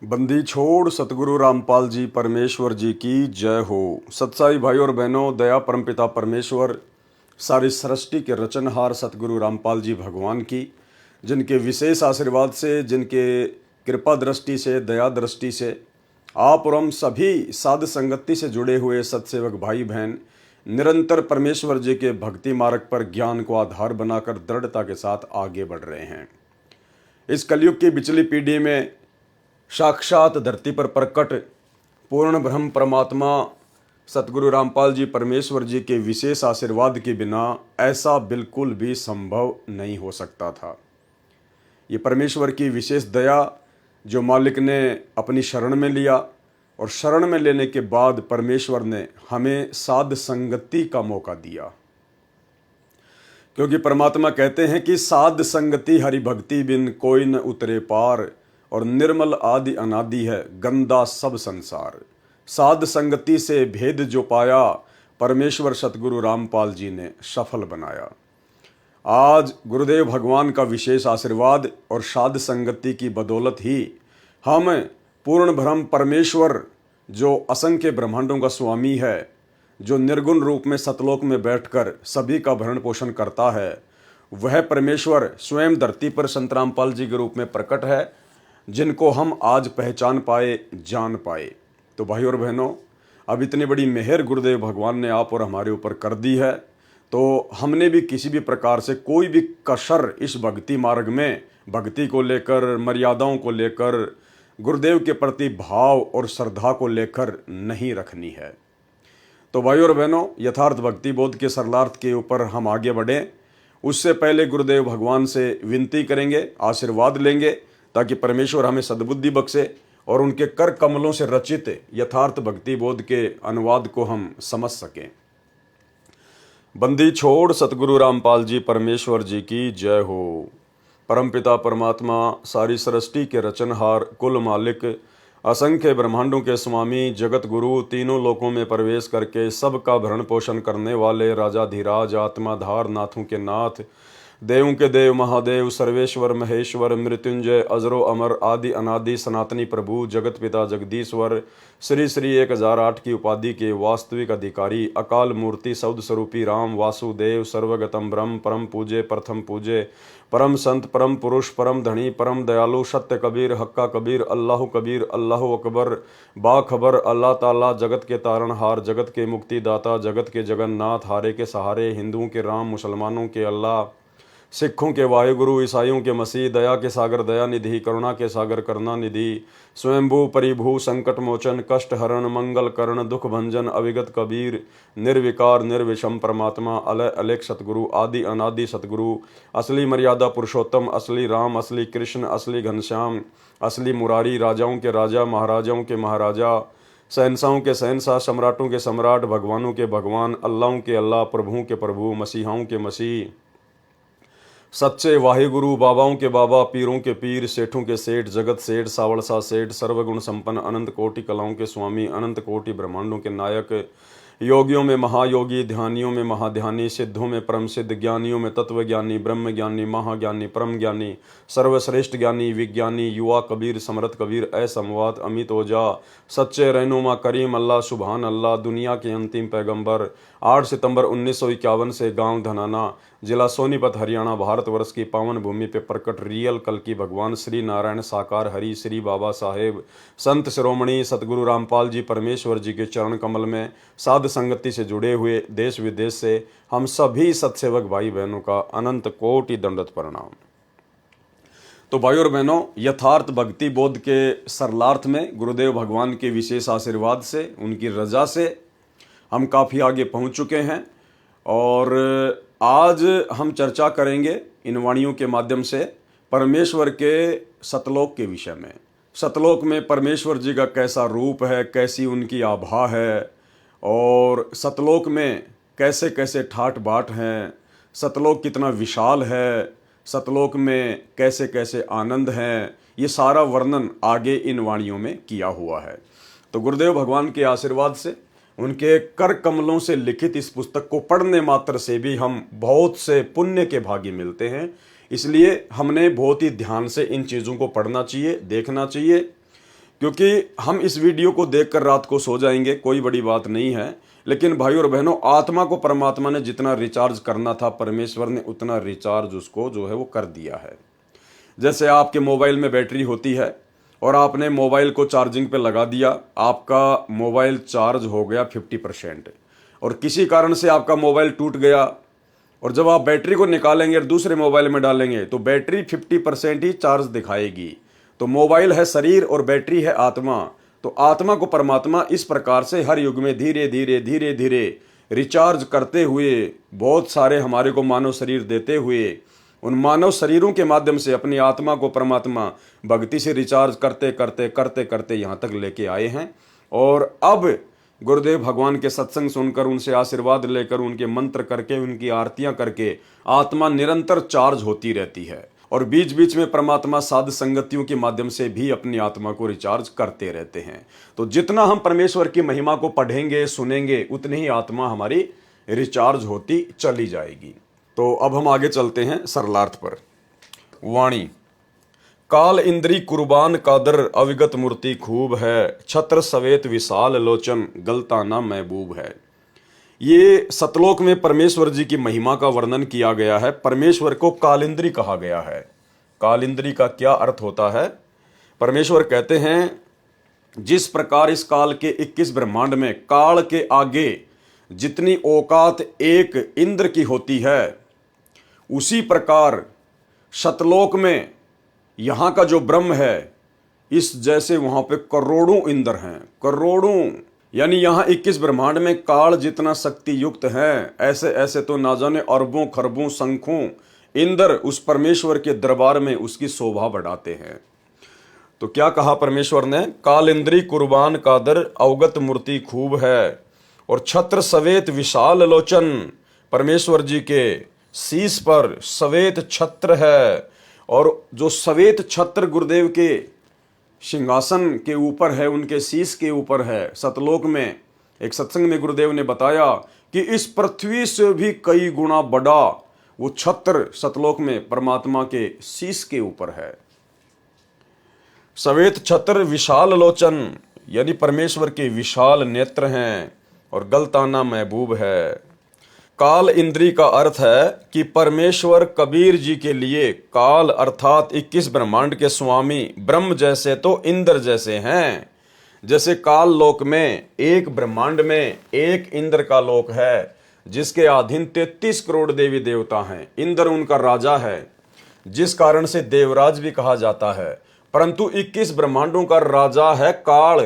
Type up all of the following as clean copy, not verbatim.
बंदी छोड़ सतगुरु रामपाल जी परमेश्वर जी की जय हो। सत्साई भाई और बहनों, दया परमपिता परमेश्वर सारी सृष्टि के रचनहार सतगुरु रामपाल जी भगवान की, जिनके विशेष आशीर्वाद से, जिनके कृपा दृष्टि से, दया दृष्टि से आप और हम सभी साध संगति से जुड़े हुए सत्सेवक भाई बहन निरंतर परमेश्वर जी के भक्ति मार्ग पर ज्ञान को आधार बनाकर दृढ़ता के साथ आगे बढ़ रहे हैं। इस कलयुग की बिचली पीढ़ी में साक्षात धरती पर प्रकट पूर्ण ब्रह्म परमात्मा सतगुरु रामपाल जी परमेश्वर जी के विशेष आशीर्वाद के बिना ऐसा बिल्कुल भी संभव नहीं हो सकता था। ये परमेश्वर की विशेष दया जो मालिक ने अपनी शरण में लिया, और शरण में लेने के बाद परमेश्वर ने हमें साध संगति का मौका दिया, क्योंकि परमात्मा कहते हैं कि साध संगति हरि भक्ति बिन कोई न उतरे पार, और निर्मल आदि अनादि है गंदा सब संसार। साध संगति से भेद जो पाया परमेश्वर सतगुरु रामपाल जी ने सफल बनाया। आज गुरुदेव भगवान का विशेष आशीर्वाद और साध संगति की बदौलत ही हम पूर्ण ब्रह्म परमेश्वर जो असंख्य ब्रह्मांडों का स्वामी है, जो निर्गुण रूप में सतलोक में बैठकर सभी का भरण पोषण करता है, वह परमेश्वर स्वयं धरती पर संत रामपाल जी के रूप में प्रकट है, जिनको हम आज पहचान पाए, जान पाए। तो भाई और बहनों, अब इतनी बड़ी मेहर गुरुदेव भगवान ने आप और हमारे ऊपर कर दी है, तो हमने भी किसी भी प्रकार से कोई भी कसर इस भक्ति मार्ग में, भक्ति को लेकर, मर्यादाओं को लेकर, गुरुदेव के प्रति भाव और श्रद्धा को लेकर नहीं रखनी है। तो भाई और बहनों, यथार्थ भक्ति बोध के सरलार्थ के ऊपर हम आगे बढ़ें, उससे पहले गुरुदेव भगवान से विनती करेंगे, आशीर्वाद लेंगे, ताकि परमेश्वर हमें सद्बुद्धि बख्शे और उनके कर कमलों से रचित यथार्थ भक्ति बोध के अनुवाद को हम समझ सकें। बंदी छोड़ सतगुरु रामपाल जी परमेश्वर जी की जय हो। परमपिता परमात्मा सारी सृष्टि के रचनहार, कुल मालिक, असंख्य ब्रह्मांडों के स्वामी, जगत गुरु, तीनों लोकों में प्रवेश करके सबका भरण पोषण करने वाले राजाधिराज, आत्माधार, नाथों के नाथ, देवों के देव, महादेव, सर्वेश्वर, महेश्वर, मृत्युंजय, अजरो अमर, आदि अनादि, सनातनी प्रभु, जगत पिता जगदीश्वर, श्री श्री 1008 की उपाधि के वास्तविक अधिकारी, अकाल मूर्ति, शब्द स्वरूपी राम, वासुदेव, सर्वगतम ब्रह्म, परम पूजे, प्रथम पूजे, परम संत, परम पुरुष, परम धनी, परम दयालु, सत्य कबीर, हक्का कबीर, अल्लाह अकबर, बाखबर, अल्लाह ताला, जगत के तारणहार, जगत के मुक्तिदाता, जगत के जगन्नाथ, हारे के सहारे, हिंदुओं के राम, मुसलमानों के अल्लाह, सिखों के वाहिगुरु, ईसाइयों के मसीह, दया के सागर दया निधि, करुणा के सागर करुणा निधि, स्वयंभू परिभू, संकट मोचन, कष्ट हरण, मंगल करण, दुख भंजन, अविगत कबीर, निर्विकार निर्विषम परमात्मा, अलय अलेख सतगुरु, आदि अनादि सतगुरु, असली मर्यादा पुरुषोत्तम, असली राम, असली कृष्ण, असली घनश्याम, असली मुरारी, राजाओं के राजा, महाराजाओं के महाराजा, शहंशाहों के शहंशाह, सम्राटों के सम्राट, भगवानों के भगवान, अल्लाहों के अल्लाह, प्रभुओं के प्रभु, मसीहाओं के मसीह, सच्चे वाहिगुरु, बाबाओं के बाबा, पीरों के पीर, सेठों के सेठ, जगत सेठ, सावड़सा सेठ, सर्वगुण संपन्न, अनंत कोटि कलाओं के स्वामी, अनंत कोटि ब्रह्मांडों के नायक, योगियों में महायोगी, ध्यानियों में महाध्यानी, सिद्धों में परम सिद्ध, ज्ञानियों में तत्वज्ञानी, ब्रह्म ज्ञानी, महाज्ञानी, परम ज्ञानी, सर्वश्रेष्ठ ज्ञानी, विज्ञानी, युवा कबीर, समरथ कबीर, असमवात, अमित ओझा, सच्चे रहनुमा करीम अल्लाह, सुभान अल्लाह, दुनिया के अंतिम पैगंबर, 8 सितंबर 1951 से गांव धनाना, जिला सोनीपत, हरियाणा, भारतवर्ष की पावन भूमि पे प्रकट रियल कल की भगवान श्री नारायण साकार हरि श्री बाबा साहेब संत शिरोमणि सतगुरु रामपाल जी परमेश्वर जी के चरण कमल में साध संगति से जुड़े हुए देश विदेश से हम सभी सत्सेवक भाई बहनों का अनंत कोटि दंडवत प्रणाम। तो भाई और बहनों, यथार्थ भक्ति बोध के सरलार्थ में गुरुदेव भगवान के विशेष आशीर्वाद से, उनकी रजा से हम काफ़ी आगे पहुंच चुके हैं, और आज हम चर्चा करेंगे इन वाणियों के माध्यम से परमेश्वर के सतलोक के विषय में। सतलोक में परमेश्वर जी का कैसा रूप है, कैसी उनकी आभा है, और सतलोक में कैसे कैसे ठाट बाट हैं, सतलोक कितना विशाल है, सतलोक में कैसे कैसे आनंद हैं, ये सारा वर्णन आगे इन वाणियों में किया हुआ है। तो गुरुदेव भगवान के आशीर्वाद से, उनके कर कमलों से लिखित इस पुस्तक को पढ़ने मात्र से भी हम बहुत से पुण्य के भागी मिलते हैं। इसलिए हमने बहुत ही ध्यान से इन चीज़ों को पढ़ना चाहिए, देखना चाहिए, क्योंकि हम इस वीडियो को देखकर रात को सो जाएंगे, कोई बड़ी बात नहीं है, लेकिन भाई और बहनों, आत्मा को परमात्मा ने जितना रिचार्ज करना था परमेश्वर ने उतना रिचार्ज उसको जो है वो कर दिया है। जैसे आपके मोबाइल में बैटरी होती है और आपने मोबाइल को चार्जिंग पे लगा दिया, आपका मोबाइल चार्ज हो गया 50%, और किसी कारण से आपका मोबाइल टूट गया, और जब आप बैटरी को निकालेंगे और दूसरे मोबाइल में डालेंगे तो बैटरी 50% ही चार्ज दिखाएगी। तो मोबाइल है शरीर और बैटरी है आत्मा। तो आत्मा को परमात्मा इस प्रकार से हर युग में धीरे धीरे धीरे धीरे रिचार्ज करते हुए, बहुत सारे हमारे को मानव शरीर देते हुए, उन मानव शरीरों के माध्यम से अपनी आत्मा को परमात्मा भक्ति से रिचार्ज करते करते करते करते यहाँ तक लेके आए हैं। और अब गुरुदेव भगवान के सत्संग सुनकर, उनसे आशीर्वाद लेकर, उनके मंत्र करके, उनकी आरतियां करके आत्मा निरंतर चार्ज होती रहती है। और बीच बीच में परमात्मा साध संगतियों के माध्यम से भी अपनी आत्मा को रिचार्ज करते रहते हैं। तो जितना हम परमेश्वर की महिमा को पढ़ेंगे सुनेंगे उतनी ही आत्मा हमारी रिचार्ज होती चली जाएगी। तो अब हम आगे चलते हैं सरलार्थ पर। वाणी। काल इंद्री कुर्बान कादर अविगत मूर्ति खूब है, छत्र सवेत विशाल लोचन गलताना महबूब है। ये सतलोक में परमेश्वर जी की महिमा का वर्णन किया गया है। परमेश्वर को कालिंद्री कहा गया है। कालिंद्री का क्या अर्थ होता है? परमेश्वर कहते हैं, जिस प्रकार इस काल के 21 ब्रह्मांड में काल के आगे जितनी औकात एक इंद्र की होती है, उसी प्रकार सतलोक में यहाँ का जो ब्रह्म है, इस जैसे वहाँ पे करोड़ों इंद्र हैं, करोड़ों। यानी यहाँ 21 ब्रह्मांड में काल जितना शक्ति युक्त है, ऐसे ऐसे तो ना जाने अरबों खरबों संखों इंद्र उस परमेश्वर के दरबार में उसकी शोभा बढ़ाते हैं। तो क्या कहा परमेश्वर ने? काल इंद्री कुर्बान कादर अवगत मूर्ति खूब है, और छत्र सवेत विशाल लोचन। परमेश्वर जी के शीश पर सवेत छत्र है, और जो सवेत छत्र गुरुदेव के सिंहासन के ऊपर है, उनके शीश के ऊपर है। सतलोक में एक सत्संग में गुरुदेव ने बताया कि इस पृथ्वी से भी कई गुना बड़ा वो छत्र सतलोक में परमात्मा के शीश के ऊपर है। सवेत छत्र विशाल लोचन, यानी परमेश्वर के विशाल नेत्र हैं, और गलताना महबूब है। काल इंद्री का अर्थ है कि परमेश्वर कबीर जी के लिए काल अर्थात 21 ब्रह्मांड के स्वामी ब्रह्म जैसे तो इंद्र जैसे हैं। जैसे काल लोक में एक ब्रह्मांड में एक इंद्र का लोक है, जिसके अधीन 33 करोड़ देवी देवता हैं। इंद्र उनका राजा है, जिस कारण से देवराज भी कहा जाता है। परंतु 21 ब्रह्मांडों का राजा है काल,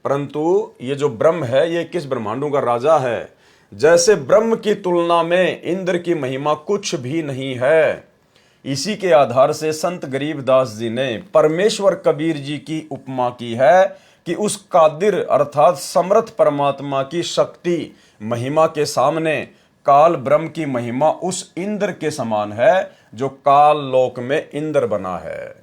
परंतु ये जो ब्रह्म है ये 21 ब्रह्मांडों का राजा है। जैसे ब्रह्म की तुलना में इंद्र की महिमा कुछ भी नहीं है। इसी के आधार से संत गरीबदास जी ने परमेश्वर कबीर जी की उपमा की है कि उस कादिर अर्थात समर्थ परमात्मा की शक्ति महिमा के सामने काल ब्रह्म की महिमा उस इंद्र के समान है जो काल लोक में इंद्र बना है।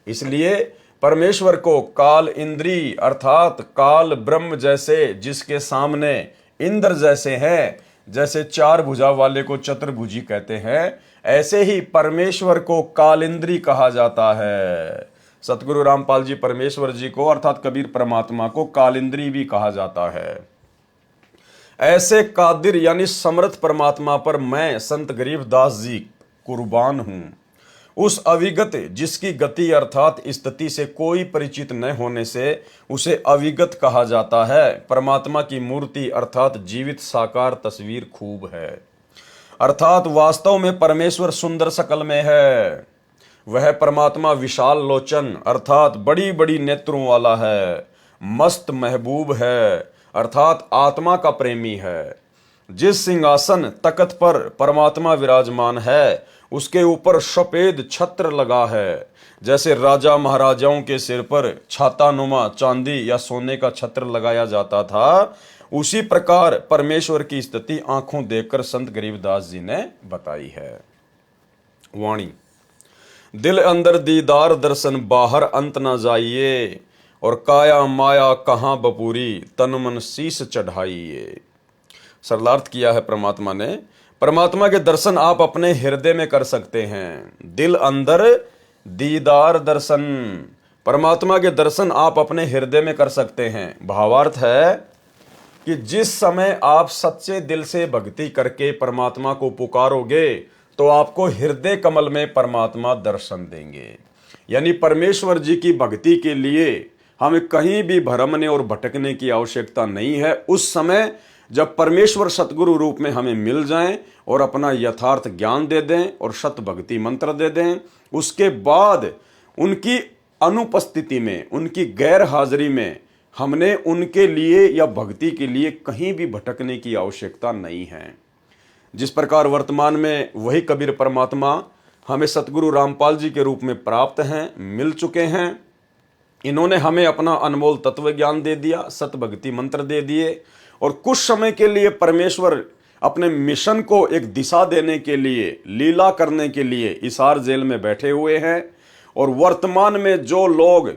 इसलिए परमेश्वर को काल इंद्री अर्थात काल ब्रह्म जैसे, जिसके सामने इंद्र जैसे हैं, जैसे चार भुजा वाले को चतुर्भुजी कहते हैं, ऐसे ही परमेश्वर को कालिंद्री कहा जाता है। सतगुरु रामपाल जी परमेश्वर जी को अर्थात कबीर परमात्मा को कालिंद्री भी कहा जाता है। ऐसे कादिर यानी समर्थ परमात्मा पर मैं संत गरीबदास जी कुर्बान हूं। उस अविगत जिसकी गति अर्थात स्थिति से कोई परिचित न होने से उसे अविगत कहा जाता है। परमात्मा की मूर्ति अर्थात जीवित साकार तस्वीर खूब है, अर्थात वास्तव में परमेश्वर सुंदर शकल में है। वह परमात्मा विशाल लोचन अर्थात बड़ी बड़ी नेत्रों वाला है, मस्त महबूब है अर्थात आत्मा का प्रेमी है। जिस सिंहासन तख्त पर परमात्मा विराजमान है उसके ऊपर सफेद छत्र लगा है। जैसे राजा महाराजाओं के सिर पर छाता नुमा चांदी या सोने का छत्र लगाया जाता था, उसी प्रकार परमेश्वर की स्थिति आंखों देखकर संत गरीबदास जी ने बताई है। वाणी। दिल अंदर दीदार दर्शन बाहर अंत ना जाइए, और काया माया कहाँ बपूरी तन मन शीस चढ़ाइए। सरलार्थ किया है परमात्मा ने। परमात्मा के दर्शन आप अपने हृदय में कर सकते हैं। दिल अंदर दीदार दर्शन, परमात्मा के दर्शन आप अपने हृदय में कर सकते हैं। भावार्थ है कि जिस समय आप सच्चे दिल से भक्ति करके परमात्मा को पुकारोगे तो आपको हृदय कमल में परमात्मा दर्शन देंगे। यानी परमेश्वर जी की भक्ति के लिए हमें कहीं भी भरमने और भटकने की आवश्यकता नहीं है। उस समय जब परमेश्वर सतगुरु रूप में हमें मिल जाएं और अपना यथार्थ ज्ञान दे दें और सत भक्ति मंत्र दे दें, उसके बाद उनकी अनुपस्थिति में, उनकी गैर हाजिरी में हमने उनके लिए या भक्ति के लिए कहीं भी भटकने की आवश्यकता नहीं है। जिस प्रकार वर्तमान में वही कबीर परमात्मा हमें सतगुरु रामपाल जी के रूप में प्राप्त हैं, मिल चुके हैं। इन्होंने हमें अपना अनमोल तत्व ज्ञान दे दिया, सत भक्ति मंत्र दे दिए और कुछ समय के लिए परमेश्वर अपने मिशन को एक दिशा देने के लिए, लीला करने के लिए हिसार जेल में बैठे हुए हैं। और वर्तमान में जो लोग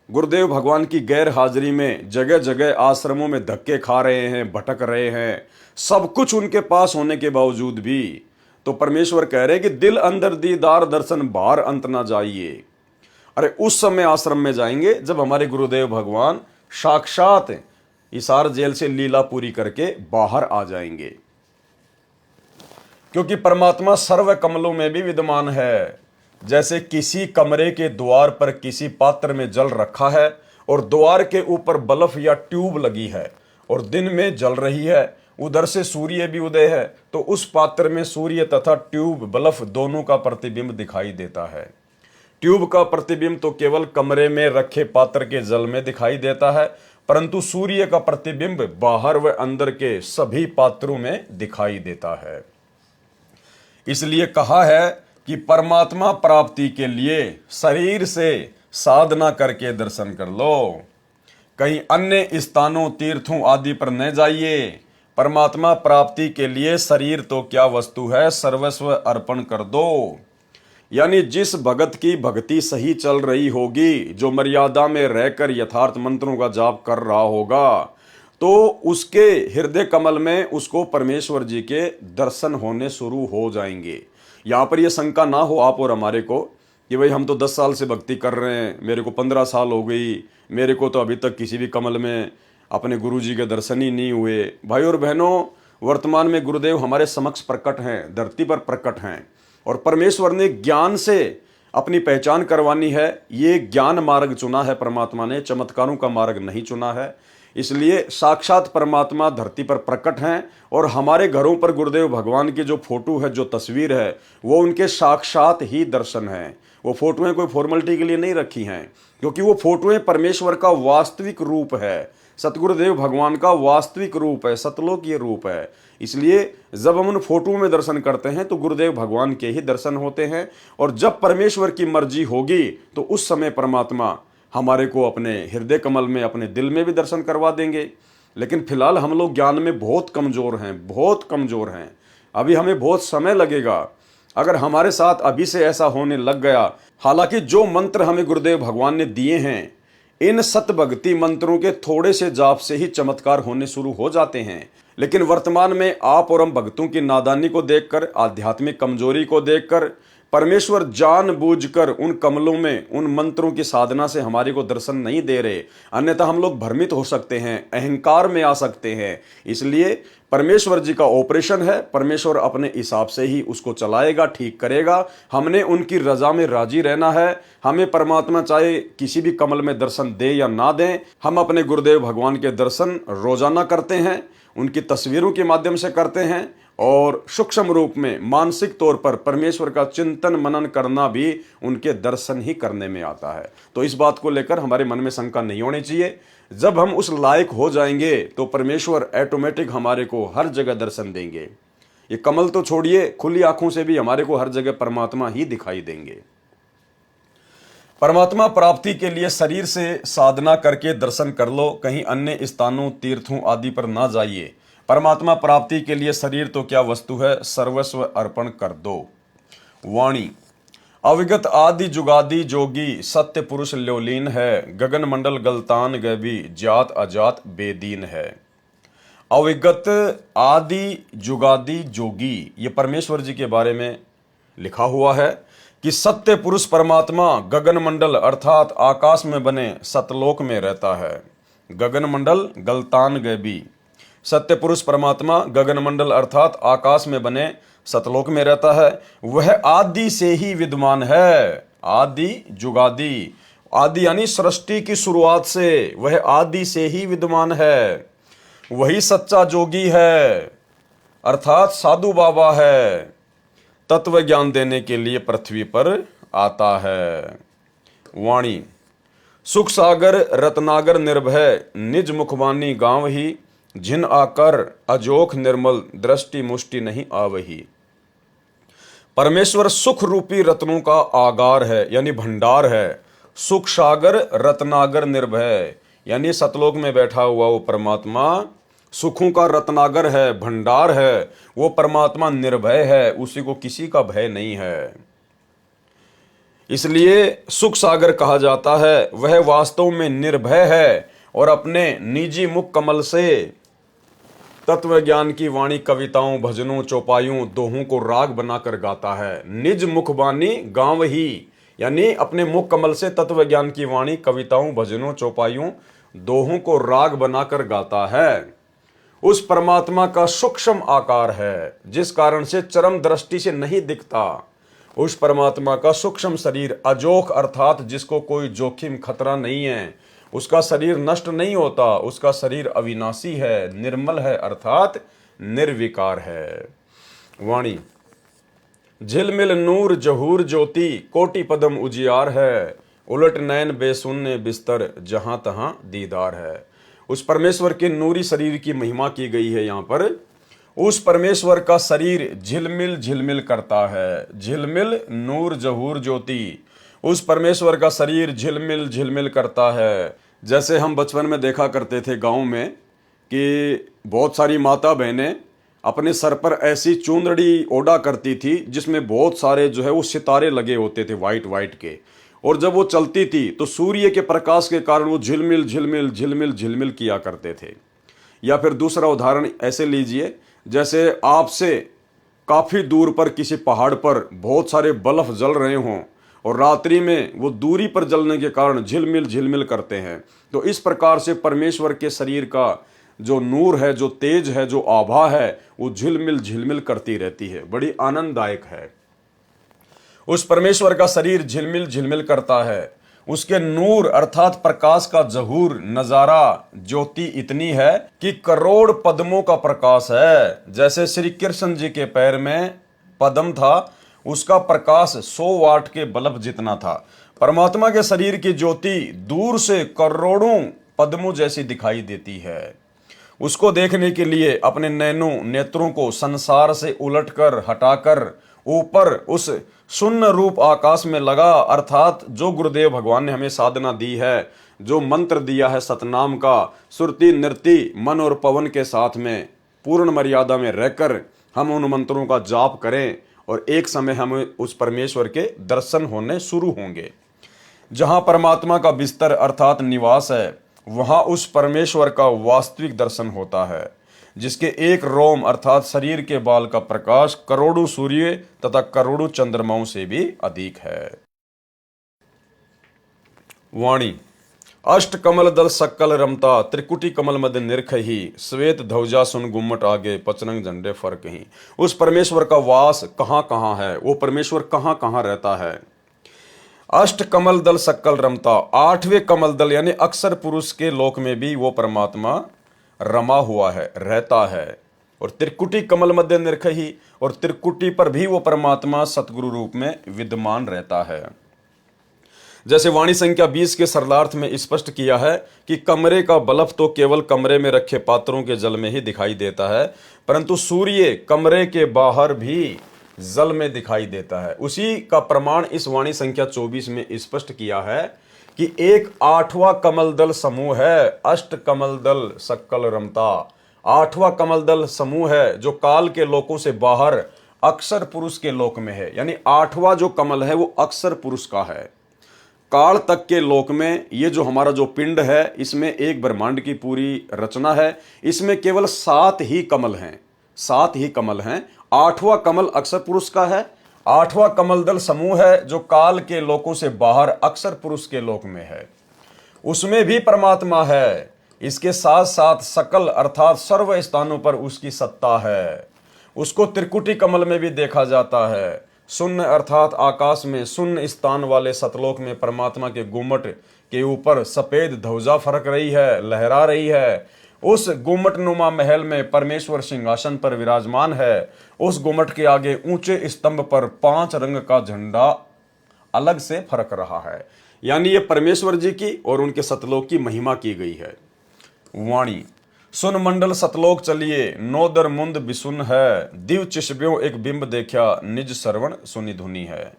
गुरुदेव भगवान की गैर हाजिरी में जगह जगह आश्रमों में धक्के खा रहे हैं, भटक रहे हैं, सब कुछ उनके पास होने के बावजूद भी तो परमेश्वर कह रहे हैं कि दिल अंदर दीदार दर्शन बाहर अंत ना जाइए। अरे उस समय आश्रम में जाएंगे जब हमारे गुरुदेव भगवान साक्षात हिसार जेल से लीला पूरी करके बाहर आ जाएंगे, क्योंकि परमात्मा सर्व कमलों में भी विद्यमान है। जैसे किसी कमरे के द्वार पर किसी पात्र में जल रखा है और द्वार के ऊपर बल्ब या ट्यूब लगी है और दिन में जल रही है, उधर से सूर्य भी उदय है, तो उस पात्र में सूर्य तथा ट्यूब बल्ब दोनों का प्रतिबिंब दिखाई देता है। ट्यूब का प्रतिबिंब तो केवल कमरे में रखे पात्र के जल में दिखाई देता है, परंतु सूर्य का प्रतिबिंब बाहर व अंदर के सभी पात्रों में दिखाई देता है। इसलिए कहा है कि परमात्मा प्राप्ति के लिए शरीर से साधना करके दर्शन कर लो, कहीं अन्य स्थानों, तीर्थों आदि पर न जाइए। परमात्मा प्राप्ति के लिए शरीर तो क्या वस्तु है, सर्वस्व अर्पण कर दो। यानी जिस भगत की भक्ति सही चल रही होगी, जो मर्यादा में रहकर यथार्थ मंत्रों का जाप कर रहा होगा, तो उसके हृदय कमल में उसको परमेश्वर जी के दर्शन होने शुरू हो जाएंगे। यहाँ पर यह शंका ना हो आप और हमारे को कि भाई हम तो 10 साल से भक्ति कर रहे हैं, मेरे को 15 साल हो गई, मेरे को तो अभी तक किसी भी कमल में अपने गुरु जी के दर्शन ही नहीं हुए। भाई और बहनों, वर्तमान में गुरुदेव हमारे समक्ष प्रकट हैं, धरती पर प्रकट हैं और परमेश्वर ने ज्ञान से अपनी पहचान करवानी है। ये ज्ञान मार्ग चुना है परमात्मा ने, चमत्कारों का मार्ग नहीं चुना है। इसलिए साक्षात परमात्मा धरती पर प्रकट हैं और हमारे घरों पर गुरुदेव भगवान की जो फोटो है, जो तस्वीर है, वो उनके साक्षात ही दर्शन हैं। वो फोटोएं कोई फॉर्मेलिटी के लिए नहीं रखी हैं, क्योंकि वो फोटोएं परमेश्वर का वास्तविक रूप है, सतगुरुदेव भगवान का वास्तविक रूप है, सतलोकीय रूप है। इसलिए जब हम उन फोटो में दर्शन करते हैं तो गुरुदेव भगवान के ही दर्शन होते हैं। और जब परमेश्वर की मर्जी होगी तो उस समय परमात्मा हमारे को अपने हृदय कमल में, अपने दिल में भी दर्शन करवा देंगे। लेकिन फिलहाल हम लोग ज्ञान में बहुत कमज़ोर हैं, बहुत कमज़ोर हैं। अभी हमें बहुत समय लगेगा। अगर हमारे साथ अभी से ऐसा होने लग गया, हालांकि जो मंत्र हमें गुरुदेव भगवान ने दिए हैं, इन सत भक्ति मंत्रों के थोड़े से जाप से ही चमत्कार होने शुरू हो जाते हैं। लेकिन वर्तमान में आप और हम भक्तों की नादानी को देखकर, आध्यात्मिक कमजोरी को देखकर परमेश्वर जानबूझकर उन कमलों में, उन मंत्रों की साधना से हमारे को दर्शन नहीं दे रहे। अन्यथा हम लोग भ्रमित हो सकते हैं, अहंकार में आ सकते हैं। इसलिए परमेश्वर जी का ऑपरेशन है, परमेश्वर अपने हिसाब से ही उसको चलाएगा, ठीक करेगा। हमने उनकी रजा में राजी रहना है। हमें परमात्मा चाहे किसी भी कमल में दर्शन दे या ना दें, हम अपने गुरुदेव भगवान के दर्शन रोजाना करते हैं, उनकी तस्वीरों के माध्यम से करते हैं और सूक्ष्म रूप में मानसिक तौर पर परमेश्वर का चिंतन मनन करना भी उनके दर्शन ही करने में आता है। तो इस बात को लेकर हमारे मन में शंका नहीं होनी चाहिए। जब हम उस लायक हो जाएंगे तो परमेश्वर ऑटोमेटिक हमारे को हर जगह दर्शन देंगे। ये कमल तो छोड़िए, खुली आंखों से भी हमारे को हर जगह परमात्मा ही दिखाई देंगे। परमात्मा प्राप्ति के लिए शरीर से साधना करके दर्शन कर लो, कहीं अन्य स्थानों, तीर्थों आदि पर ना जाइए। परमात्मा प्राप्ति के लिए शरीर तो क्या वस्तु है, सर्वस्व अर्पण कर दो। वाणी अविगत आदि जुगादि जोगी, सत्य पुरुष ल्योलीन है, गगन मंडल गलतान गैबी, जात अजात बेदीन है। अविगत आदि जुगादि जोगी, ये परमेश्वर जी के बारे में लिखा हुआ है कि सत्य पुरुष परमात्मा गगन मंडल अर्थात आकाश में बने सतलोक में रहता है। गगन मंडल गलतान गैबी, सत्य पुरुष परमात्मा गगन मंडल अर्थात आकाश में बने सतलोक में रहता है। वह आदि से ही विद्यमान है, आदि जुगादि, आदि यानी सृष्टि की शुरुआत से वह आदि से ही विद्यमान है। वही सच्चा जोगी है अर्थात साधु बाबा है, तत्व ज्ञान देने के लिए पृथ्वी पर आता है। वाणी, सुख सागर रत्नागर निर्भय, निज मुखवानी गांव ही, जिन आकर अजोख निर्मल, दृष्टि मुष्टि नहीं आवही। परमेश्वर सुख रूपी रत्नों का आगार है यानी भंडार है। सुख सागर रत्नागर निर्भय यानी सतलोक में बैठा हुआ वो परमात्मा सुखों का रत्नागर है, भंडार है। वो परमात्मा निर्भय है, उसी को किसी का भय नहीं है, इसलिए सुख सागर कहा जाता है। वह वास्तव में निर्भय है और अपने निजी मुख कमल से तत्व ज्ञान की वाणी कविताओं, भजनों, चौपाइयों, दोहों को राग बनाकर गाता है। निज मुखबानी गांव ही यानी अपने मुख कमल से तत्व ज्ञान की वाणी कविताओं, भजनों, चौपाइयों, दोहों को राग बनाकर गाता है। उस परमात्मा का सूक्ष्म आकार है जिस कारण से चरम दृष्टि से नहीं दिखता। उस परमात्मा का सूक्ष्म शरीर अजोख अर्थात जिसको कोई जोखिम खतरा नहीं है, उसका शरीर नष्ट नहीं होता, उसका शरीर अविनाशी है, निर्मल है अर्थात निर्विकार है। वाणी, झिलमिल नूर जहूर ज्योति, कोटि पदम उजियार है, उलट नैन बेसुन्ने बिस्तर, जहां तहां दीदार है। उस परमेश्वर के नूरी शरीर की महिमा की गई है यहाँ पर। उस परमेश्वर का शरीर झिलमिल झिलमिल करता है, झिलमिल नूर जहूर ज्योति, उस परमेश्वर का शरीर झिलमिल झिलमिल करता है। जैसे हम बचपन में देखा करते थे गांव में कि बहुत सारी माता बहनें अपने सर पर ऐसी चुंदड़ी ओढ़ा करती थी जिसमें बहुत सारे जो है वो सितारे लगे होते थे वाइट वाइट के, और जब वो चलती थी तो सूर्य के प्रकाश के कारण वो झिलमिल झिलमिल झिलमिल झिलमिल किया करते थे। या फिर दूसरा उदाहरण ऐसे लीजिए, जैसे आपसे काफ़ी दूर पर किसी पहाड़ पर बहुत सारे बल्ब जल रहे हों और रात्रि में वो दूरी पर जलने के कारण झिलमिल झिलमिल करते हैं। तो इस प्रकार से परमेश्वर के शरीर का जो नूर है, जो तेज है, जो आभा है, वो झिलमिल झिलमिल करती रहती है, बड़ी आनंददायक है। उस परमेश्वर का शरीर झिलमिल झिलमिल करता है। उसके नूर अर्थात प्रकाश का जहूर नजारा ज्योति इतनी है कि करोड़ पद्मों का प्रकाश है। जैसे श्री कृष्ण जी के पैर में पद्म था, उसका प्रकाश 100 वाट के बल्ब जितना था। परमात्मा के शरीर की ज्योति दूर से करोड़ों पद्मों जैसी दिखाई देती है। उसको देखने के लिए अपने नेत्रों को संसार से उलटकर हटाकर ऊपर उस शून्य रूप आकाश में लगा, अर्थात जो गुरुदेव भगवान ने हमें साधना दी है, जो मंत्र दिया है सतनाम का, सुरति नृति मन और पवन के साथ में पूर्ण मर्यादा में रहकर हम उन मंत्रों का जाप करें और एक समय हमें उस परमेश्वर के दर्शन होने शुरू होंगे। जहां परमात्मा का बिस्तर अर्थात निवास है, वहां उस परमेश्वर का वास्तविक दर्शन होता है, जिसके एक रोम अर्थात शरीर के बाल का प्रकाश करोड़ों सूर्य तथा करोड़ों चंद्रमाओं से भी अधिक है। वाणी, अष्ट कमल दल सक्कल रमता, त्रिकुटी कमल मद निरखही, श्वेत ध्वजा सुन गुम्मट आगे, पचरंग झंडे फर्क ही। उस परमेश्वर का वास कहाँ कहाँ है, वो परमेश्वर कहाँ कहाँ रहता है। अष्ट कमल दल सक्कल रमता, 8वें कमल दल यानी अक्षर पुरुष के लोक में भी वो परमात्मा रमा हुआ है, रहता है। और त्रिकुटी कमल मध्य निरखही, और त्रिकुटी पर भी वो परमात्मा सतगुरु रूप में विद्यमान रहता है। जैसे वाणी संख्या 20 के सरलार्थ में स्पष्ट किया है कि कमरे का बल्ब तो केवल कमरे में रखे पात्रों के जल में ही दिखाई देता है, परंतु सूर्य कमरे के बाहर भी जल में दिखाई देता है। उसी का प्रमाण इस वाणी संख्या 24 में स्पष्ट किया है कि एक 8वां कमल दल समूह है, अष्ट कमल दल सक्कल रमता। 8वां कमल दल समूह है जो काल के लोकों से बाहर अक्षर पुरुष के लोक में है, यानी 8वां जो कमल है वो अक्षर पुरुष का है। काल तक के लोक में ये जो हमारा जो पिंड है, इसमें एक ब्रह्मांड की पूरी रचना है, इसमें केवल 7 ही कमल हैं, 7 ही कमल हैं। 8वां कमल अक्षर पुरुष का है आठवां कमल दल समूह है जो काल के लोकों से बाहर अक्षर पुरुष के लोक में है, उसमें भी परमात्मा है। इसके साथ साथ सकल अर्थात सर्व स्थानों पर उसकी सत्ता है। उसको त्रिकुटी कमल में भी देखा जाता है। शून्य अर्थात आकाश में शून्य स्थान वाले सतलोक में परमात्मा के गुम्मट के ऊपर सफेद ध्वजा फरक रही है, लहरा रही है। उस गुम्मट नुमा महल में परमेश्वर सिंहासन पर विराजमान है। उस गुम्मट के आगे ऊंचे स्तंभ पर 5 रंग का झंडा अलग से फरक रहा है। यानी ये परमेश्वर जी की और उनके सतलोक की महिमा की गई है। वाणी सुन मंडल सतलोक चलिए, नोदर मुंद बिसुन है, दिव चिशब्यों एक बिंब देखा, निज श्रवण सुनी धुनी है।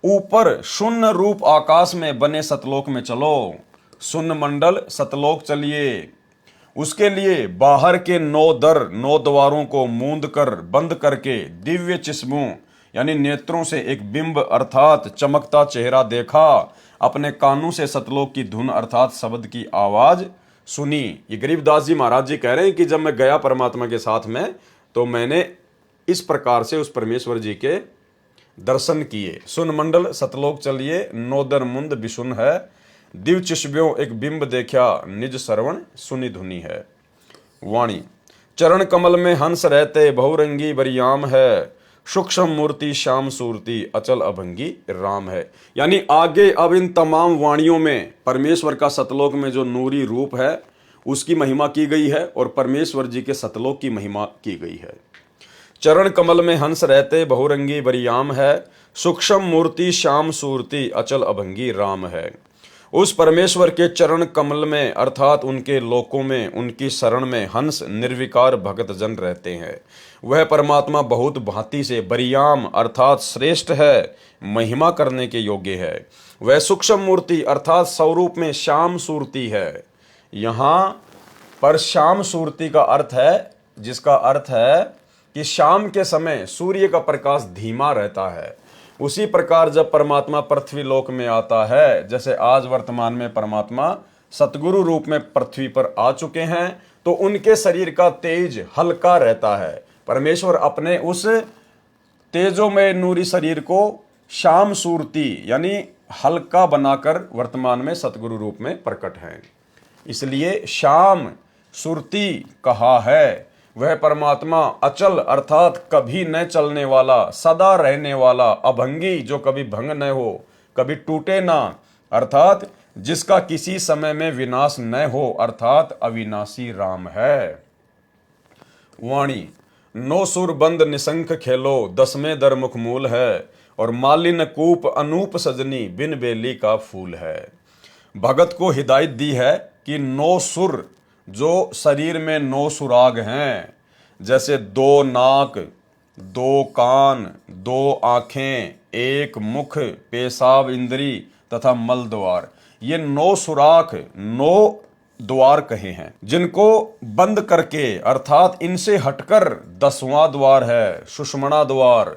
ऊपर शून्य रूप आकाश में बने सतलोक में चलो, सुन मंडल सतलोक चलिए। उसके लिए बाहर के 9 दर 9 द्वारों को मूंद कर बंद करके दिव्य चिश्मों यानी नेत्रों से एक बिंब अर्थात चमकता चेहरा देखा, अपने कानों से सतलोक की धुन अर्थात शब्द की आवाज सुनी। ये गरीबदास जी महाराज जी कह रहे हैं कि जब मैं गया परमात्मा के साथ में तो मैंने इस प्रकार से उस परमेश्वर जी के दर्शन किए। सुन मंडल सतलोक चलिए, नोदर मुंद बिशुन है, दिव चिशब्यों एक बिंब देखा, निज श्रवण सुनी धुनी है। वाणी चरण कमल में हंस रहते, बहुरंगी बरियाम है, सूक्ष्म मूर्ति श्याम सूरती, अचल अभंगी राम है। यानी आगे अब इन तमाम वाणियों में परमेश्वर का सतलोक में जो नूरी रूप है उसकी महिमा की गई है और परमेश्वर जी के सतलोक की महिमा की गई है। चरण कमल में हंस रहते, बहुरंगी बरियाम है, सूक्ष्म मूर्ति श्याम सूरती, अचल अभंगी राम है। उस परमेश्वर के चरण कमल में अर्थात उनके लोकों में उनकी शरण में हंस निर्विकार भगत जन रहते हैं। वह परमात्मा बहुत भांति से बरियाम अर्थात श्रेष्ठ है, महिमा करने के योग्य है। वह सूक्ष्म मूर्ति अर्थात स्वरूप में श्याम सूरती है। यहाँ पर श्याम सूरती का अर्थ है, जिसका अर्थ है कि शाम के समय सूर्य का प्रकाश धीमा रहता है। उसी प्रकार जब परमात्मा पृथ्वी लोक में आता है, जैसे आज वर्तमान में परमात्मा सतगुरु रूप में पृथ्वी पर आ चुके हैं, तो उनके शरीर का तेज हल्का रहता है। परमेश्वर अपने उस तेजोमय नूरी शरीर को श्याम सूरती यानी हल्का बनाकर वर्तमान में सतगुरु रूप में प्रकट है, इसलिए श्याम सूरती कहा है। वह परमात्मा अचल अर्थात कभी न चलने वाला, सदा रहने वाला, अभंगी जो कभी भंग न हो, कभी टूटे ना, अर्थात जिसका किसी समय में विनाश न हो, अर्थात अविनाशी राम है। वाणी नो सुर बंद निशंक खेलो, 10वें दर मुख मूल है, और मालिन कूप अनूप सजनी, बिन बेली का फूल है। भगत को हिदायत दी है कि 9 सुर जो शरीर में 9 सुराग हैं, जैसे 2 नाक, 2 कान, 2 आंखें, 1 मुख, पेशाब इंद्री तथा मल द्वार, ये 9 सुराख 9 द्वार कहे हैं, जिनको बंद करके अर्थात इनसे हटकर 10वां द्वार है सुषुम्ना द्वार।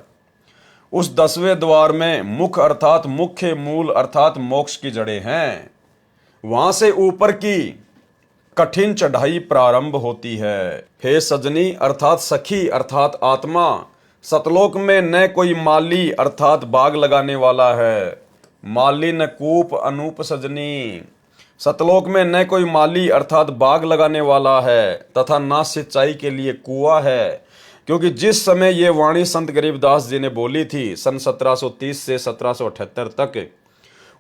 उस 10वें द्वार में मुख अर्थात मुख्य मूल अर्थात मोक्ष की जड़ें हैं। वहां से ऊपर की कठिन चढ़ाई प्रारंभ होती है। हे सजनी अर्थात सखी अर्थात आत्मा, सतलोक में न कोई माली अर्थात बाग लगाने वाला है। माली न कूप अनूप सजनी, सतलोक में न कोई माली अर्थात बाग लगाने वाला है तथा ना सिंचाई के लिए कुआं है। क्योंकि जिस समय ये वाणी संत गरीबदास जी ने बोली थी सन 1730 से 1778 तक,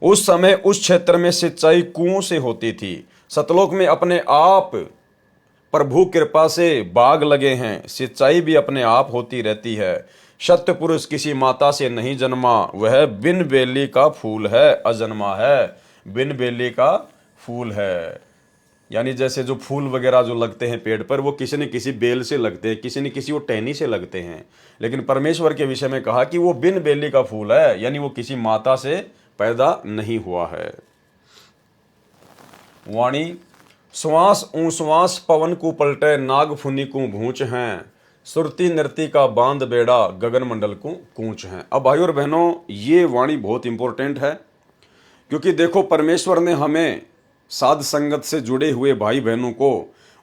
उस समय उस क्षेत्र में सिंचाई कुओं से होती थी। सतलोक में अपने आप प्रभु कृपा से बाग लगे हैं, सिंचाई भी अपने आप होती रहती है। सत्य पुरुष किसी माता से नहीं जन्मा, वह बिन बेली का फूल है, अजन्मा है, बिन बेली का फूल है। यानी जैसे जो फूल वगैरह जो लगते हैं पेड़ पर, वो किसी न किसी बेल से लगते हैं, किसी न किसी वो टहनी से लगते हैं, लेकिन परमेश्वर के विषय में कहा कि वो बिन बेली का फूल है, यानी वो किसी माता से पैदा नहीं हुआ है। वाणी श्वास ऊश्वास पवन को पलटे, नाग फुनी को भूंच हैं, सुरती नृति का बांध बेड़ा, गगन मंडल को कूच हैं। अब भाइयों और बहनों, ये वाणी बहुत इंपॉर्टेंट है, क्योंकि देखो परमेश्वर ने हमें साध संगत से जुड़े हुए भाई बहनों को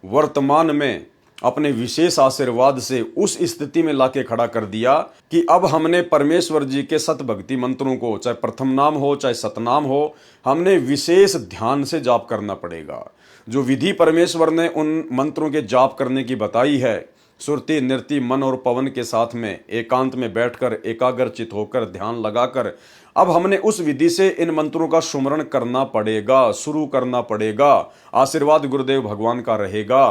वर्तमान में अपने विशेष आशीर्वाद से उस स्थिति में लाके खड़ा कर दिया कि अब हमने परमेश्वर जी के सत भक्ति मंत्रों को, चाहे प्रथम नाम हो चाहे सतनाम हो, हमने विशेष ध्यान से जाप करना पड़ेगा। जो विधि परमेश्वर ने उन मंत्रों के जाप करने की बताई है, सुरति नृति मन और पवन के साथ में एकांत में बैठकर एकाग्रचित होकर ध्यान लगाकर अब हमने उस विधि से इन मंत्रों का सुमरण करना पड़ेगा, शुरू करना पड़ेगा। आशीर्वाद गुरुदेव भगवान का रहेगा,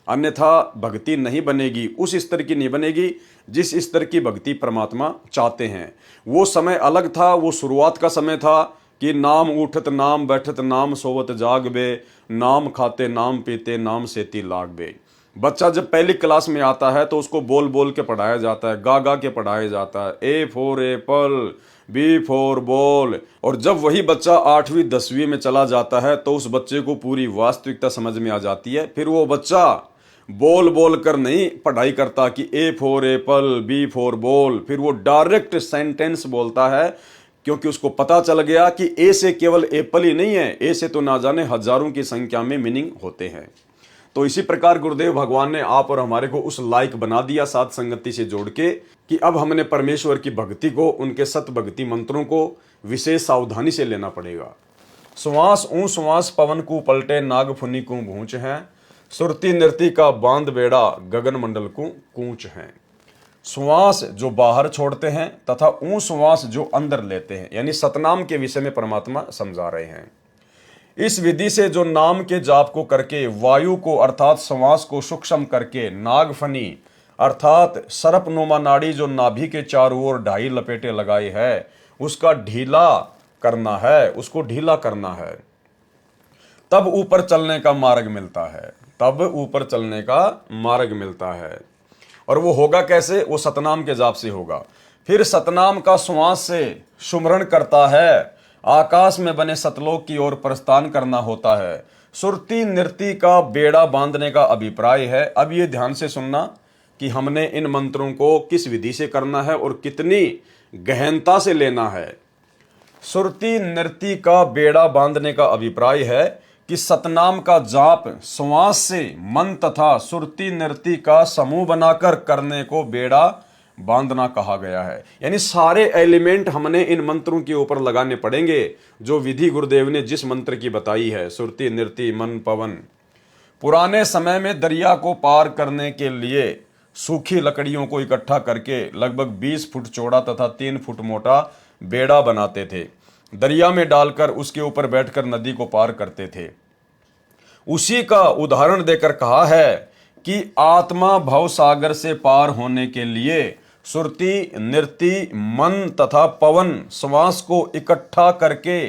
अन्यथा भक्ति नहीं बनेगी, उस स्तर की नहीं बनेगी जिस स्तर की भक्ति परमात्मा चाहते हैं। वो समय अलग था, वो शुरुआत का समय था कि नाम उठत नाम बैठत नाम सोवत जाग बे, नाम खाते नाम पीते नाम सेती लाग बे। बच्चा जब पहली क्लास में आता है तो उसको बोल बोल के पढ़ाया जाता है, गा गा के पढ़ाया जाता है, A for apple, B for ball. और जब वही बच्चा 8वीं 10वीं में चला जाता है तो उस बच्चे को पूरी वास्तविकता समझ में आ जाती है। फिर वो बच्चा बोल बोल कर नहीं पढ़ाई करता कि A for apple, B for ball, फिर वो डायरेक्ट सेंटेंस बोलता है, क्योंकि उसको पता चल गया कि ए से केवल एप्पल ही नहीं है, ए से तो ना जाने हजारों की संख्या में मीनिंग होते हैं। तो इसी प्रकार गुरुदेव भगवान ने आप और हमारे को उस लायक बना दिया साध संगति से जोड़ के कि अब हमने परमेश्वर की भक्ति को, उनके सत भक्ति मंत्रों को विशेष सावधानी से लेना पड़ेगा। श्वास ऊ श्वास पवन को पलटे नाग फुनी को भूंच है, सुरती नृति का बांध बेड़ा गगन मंडल को कूच है। श्वास जो बाहर छोड़ते हैं तथा ऊ श्वास जो अंदर लेते हैं, यानी सतनाम के विषय में परमात्मा समझा रहे हैं। इस विधि से जो नाम के जाप को करके वायु को अर्थात श्वास को सूक्ष्म करके नागफनी अर्थात सर्पनुमा नाड़ी जो नाभि के चारों ओर ढाई लपेटे लगाए है उसका ढीला करना है, उसको ढीला करना है, तब ऊपर चलने का मार्ग मिलता है, तब ऊपर चलने का मार्ग मिलता है। और वो होगा कैसे? वो सतनाम के जाप से होगा। फिर सतनाम का श्वास से सुमरण करता है, आकाश में बने सतलोक की ओर प्रस्थान करना होता है। सुरती नृति का बेड़ा बांधने का अभिप्राय है। अब ये ध्यान से सुनना कि हमने इन मंत्रों को किस विधि से करना है और कितनी गहनता से लेना है। सुरती नृति का बेड़ा बांधने का अभिप्राय है कि सतनाम का जाप श्वास से मन तथा सुरती नृति का समूह बनाकर करने को बेड़ा बांधना कहा गया है। यानी सारे एलिमेंट हमने इन मंत्रों के ऊपर लगाने पड़ेंगे जो विधि गुरुदेव ने जिस मंत्र की बताई है, सुरती नृति मन पवन। पुराने समय में दरिया को पार करने के लिए सूखी लकड़ियों को इकट्ठा करके लगभग 20 फुट चौड़ा तथा 3 फुट मोटा बेड़ा बनाते थे, दरिया में डालकर उसके ऊपर बैठकर नदी को पार करते थे। उसी का उदाहरण देकर कहा है कि आत्मा भव सागर से पार होने के लिए सुरति नृति मन तथा पवन श्वास को इकट्ठा करके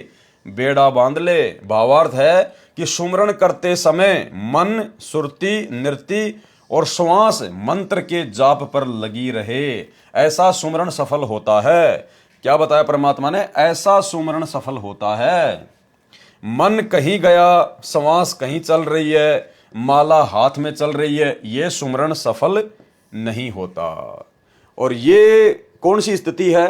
बेड़ा बांध ले। भावार्थ है कि सुमरण करते समय मन सुरति नृति और श्वास मंत्र के जाप पर लगी रहे, ऐसा सुमरण सफल होता है। क्या बताया परमात्मा ने? ऐसा सुमरण सफल होता है। मन कहीं गया, श्वास कहीं चल रही है, माला हाथ में चल रही है, ये सुमरण सफल नहीं होता। और ये कौन सी स्थिति है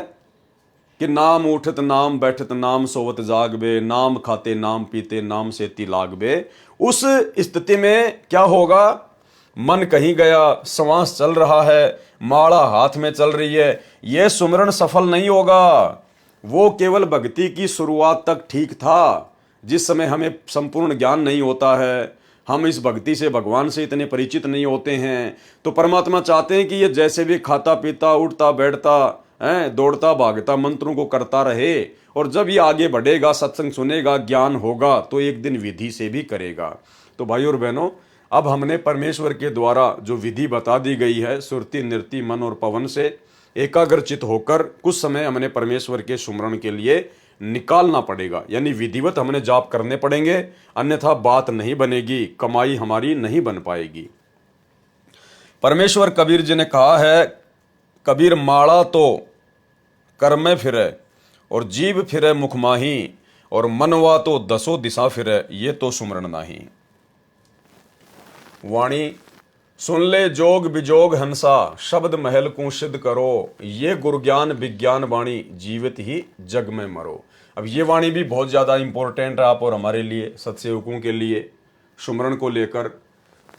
कि नाम उठत नाम बैठत नाम सोवत जाग बे, नाम खाते नाम पीते नाम सेती लाग बे। उस स्थिति में क्या होगा? मन कहीं गया, श्वास चल रहा है, माला हाथ में चल रही है, यह सुमरण सफल नहीं होगा। वो केवल भक्ति की शुरुआत तक ठीक था, जिस समय हमें संपूर्ण ज्ञान नहीं होता है, हम इस भक्ति से भगवान से इतने परिचित नहीं होते हैं। तो परमात्मा चाहते हैं कि ये जैसे भी खाता पीता उठता बैठता दौड़ता भागता मंत्रों को करता रहे, और जब ये आगे बढ़ेगा, सत्संग सुनेगा, ज्ञान होगा, तो एक दिन विधि से भी करेगा। तो भाई और बहनों, अब हमने परमेश्वर के द्वारा जो विधि बता दी गई है, सुरति नृति मन और पवन से एकाग्रचित होकर कुछ समय हमने परमेश्वर के सुमरण के लिए निकालना पड़ेगा। यानी विधिवत हमने जाप करने पड़ेंगे, अन्यथा बात नहीं बनेगी, कमाई हमारी नहीं बन पाएगी। परमेश्वर कबीर जी ने कहा है, कबीर माड़ा तो कर में फिरे और जीव फिरे मुख माही, और मनवा तो दसों दिशा फिरे, ये तो सुमरण नाही। वाणी सुन ले जोग बिजोग हंसा, शब्द महल को सिद्ध करो, ये गुरज्ञान विज्ञान वाणी, जीवित ही जग में मरो। अब ये वाणी भी बहुत ज़्यादा इंपॉर्टेंट है आप और हमारे लिए, सत्सेवकों के लिए, सुमरण को लेकर।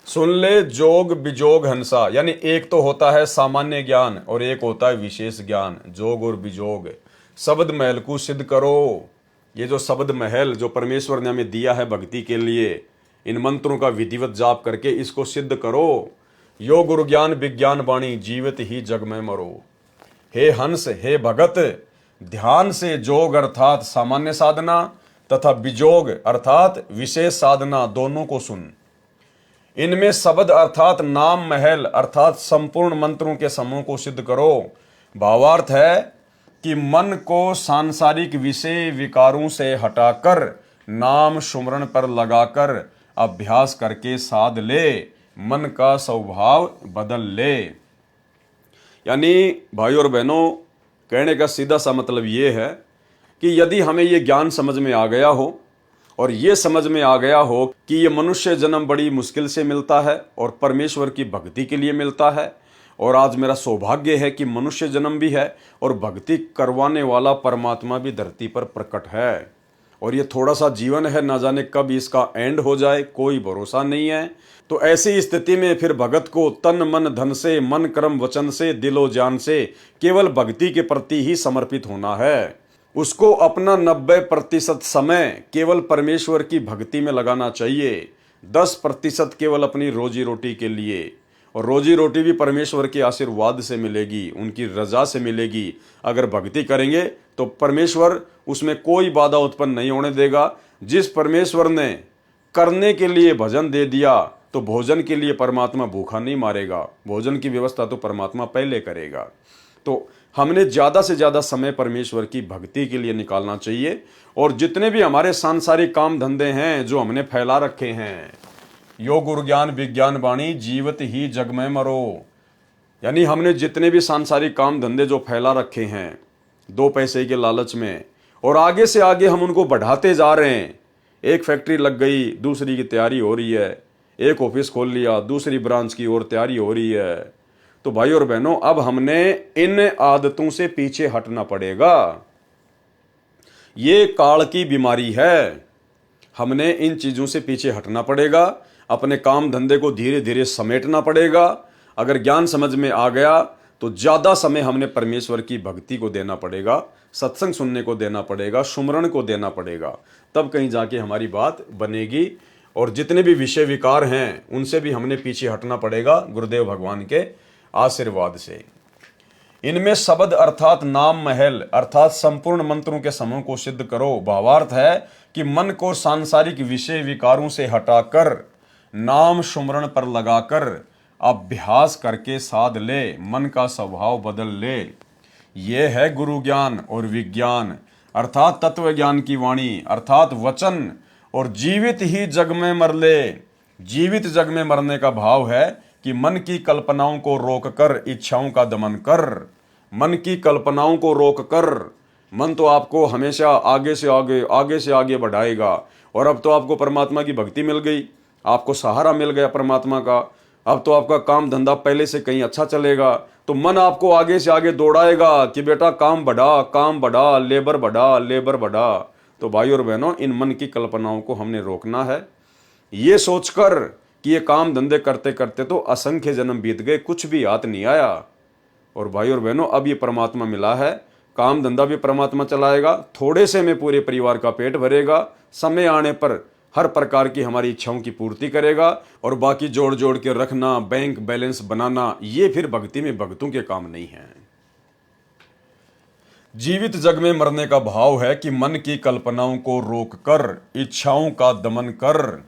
सुन ले जोग बिजोग हंसा, यानी एक तो होता है सामान्य ज्ञान और एक होता है विशेष ज्ञान। जोग और बिजोग, शब्द महल को सिद्ध करो। ये जो शब्द महल जो परमेश्वर ने हमें दिया है भक्ति के लिए, इन मंत्रों का विधिवत जाप करके इसको सिद्ध करो। यो गुरु ज्ञान विज्ञान वाणी, जीवित ही जग में मरो। हे हंस, हे भगत, ध्यान से जोग अर्थात सामान्य साधना तथा बिजोग अर्थात विशेष साधना दोनों को सुन। इनमें शब्द अर्थात नाम महल अर्थात संपूर्ण मंत्रों के समूह को सिद्ध करो। भावार्थ है कि मन को सांसारिक विषय विकारों से हटाकर नाम सुमरण पर लगाकर अभ्यास करके साध ले, मन का स्वभाव बदल ले। यानी भाई और बहनों, कहने का सीधा सा मतलब ये है कि यदि हमें ये ज्ञान समझ में आ गया हो और ये समझ में आ गया हो कि ये मनुष्य जन्म बड़ी मुश्किल से मिलता है और परमेश्वर की भक्ति के लिए मिलता है, और आज मेरा सौभाग्य है कि मनुष्य जन्म भी है और भक्ति करवाने वाला परमात्मा भी धरती पर प्रकट है, और ये थोड़ा सा जीवन है, ना जाने कब इसका एंड हो जाए, कोई भरोसा नहीं है। तो ऐसी स्थिति में फिर भगत को तन मन धन से, मन कर्म वचन से, दिलो जान से केवल भक्ति के प्रति ही समर्पित होना है। उसको अपना 90% समय केवल परमेश्वर की भक्ति में लगाना चाहिए, 10% केवल अपनी रोजी रोटी के लिए, और रोजी रोटी भी परमेश्वर के आशीर्वाद से मिलेगी, उनकी रजा से मिलेगी। अगर भक्ति करेंगे तो परमेश्वर उसमें कोई बाधा उत्पन्न नहीं होने देगा। जिस परमेश्वर ने करने के लिए भजन दे दिया तो भोजन के लिए परमात्मा भूखा नहीं मारेगा, भोजन की व्यवस्था तो परमात्मा पहले करेगा। तो हमने ज़्यादा से ज़्यादा समय परमेश्वर की भक्ति के लिए निकालना चाहिए। और जितने भी हमारे सांसारिक काम धंधे हैं जो हमने फैला रखे हैं, यो गुरु ज्ञान विज्ञान वाणी, जीवत ही जग में मरो, यानी हमने जितने भी सांसारिक काम धंधे जो फैला रखे हैं 2 पैसे के लालच में, और आगे से आगे हम उनको बढ़ाते जा रहे हैं। एक फैक्ट्री लग गई, दूसरी की तैयारी हो रही है, एक ऑफिस खोल लिया, दूसरी ब्रांच की ओर तैयारी हो रही है। तो भाई और बहनों, अब हमने इन आदतों से पीछे हटना पड़ेगा। ये काल की बीमारी है, हमने इन चीजों से पीछे हटना पड़ेगा, अपने काम धंधे को धीरे धीरे समेटना पड़ेगा। अगर ज्ञान समझ में आ गया तो ज्यादा समय हमने परमेश्वर की भक्ति को देना पड़ेगा, सत्संग सुनने को देना पड़ेगा, सुमरण को देना पड़ेगा, तब कहीं जाके हमारी बात बनेगी। और जितने भी विषय विकार हैं उनसे भी हमने पीछे हटना पड़ेगा गुरुदेव भगवान के आशीर्वाद से। इनमें शब्द अर्थात नाम महल अर्थात संपूर्ण मंत्रों के समूह को सिद्ध करो। भावार्थ है कि मन को सांसारिक विषय विकारों से हटाकर नाम सुमरण पर लगाकर अभ्यास करके साध ले, मन का स्वभाव बदल ले। ये है गुरु ज्ञान और विज्ञान अर्थात तत्व ज्ञान की वाणी अर्थात वचन, और जीवित ही जग में मर ले। जीवित जग में मरने का भाव है कि मन की कल्पनाओं को रोककर इच्छाओं का दमन कर। मन की कल्पनाओं को रोककर, मन तो आपको हमेशा आगे से आगे आगे से आगे बढ़ाएगा। और अब तो आपको परमात्मा की भक्ति मिल गई, आपको सहारा मिल गया परमात्मा का, अब तो आपका काम धंधा पहले से कहीं अच्छा चलेगा, तो मन आपको आगे से आगे दौड़ाएगा कि बेटा काम बढ़ा, लेबर बढ़ा, लेबर बढ़ा। तो भाई और बहनों, इन मन की कल्पनाओं को हमने रोकना है, ये सोचकर कि ये काम धंधे करते करते तो असंख्य जन्म बीत गए, कुछ भी हाथ नहीं आया। और भाई और बहनों, अब ये परमात्मा मिला है, काम धंधा भी परमात्मा चलाएगा, थोड़े से में पूरे परिवार का पेट भरेगा, समय आने पर हर प्रकार की हमारी इच्छाओं की पूर्ति करेगा, और बाकी जोड़ जोड़ के रखना, बैंक बैलेंस बनाना, ये फिर भक्ति में भक्तों के काम नहीं है। जीवित जग में मरने का भाव है कि मन की कल्पनाओं को रोककर इच्छाओं का दमन कर।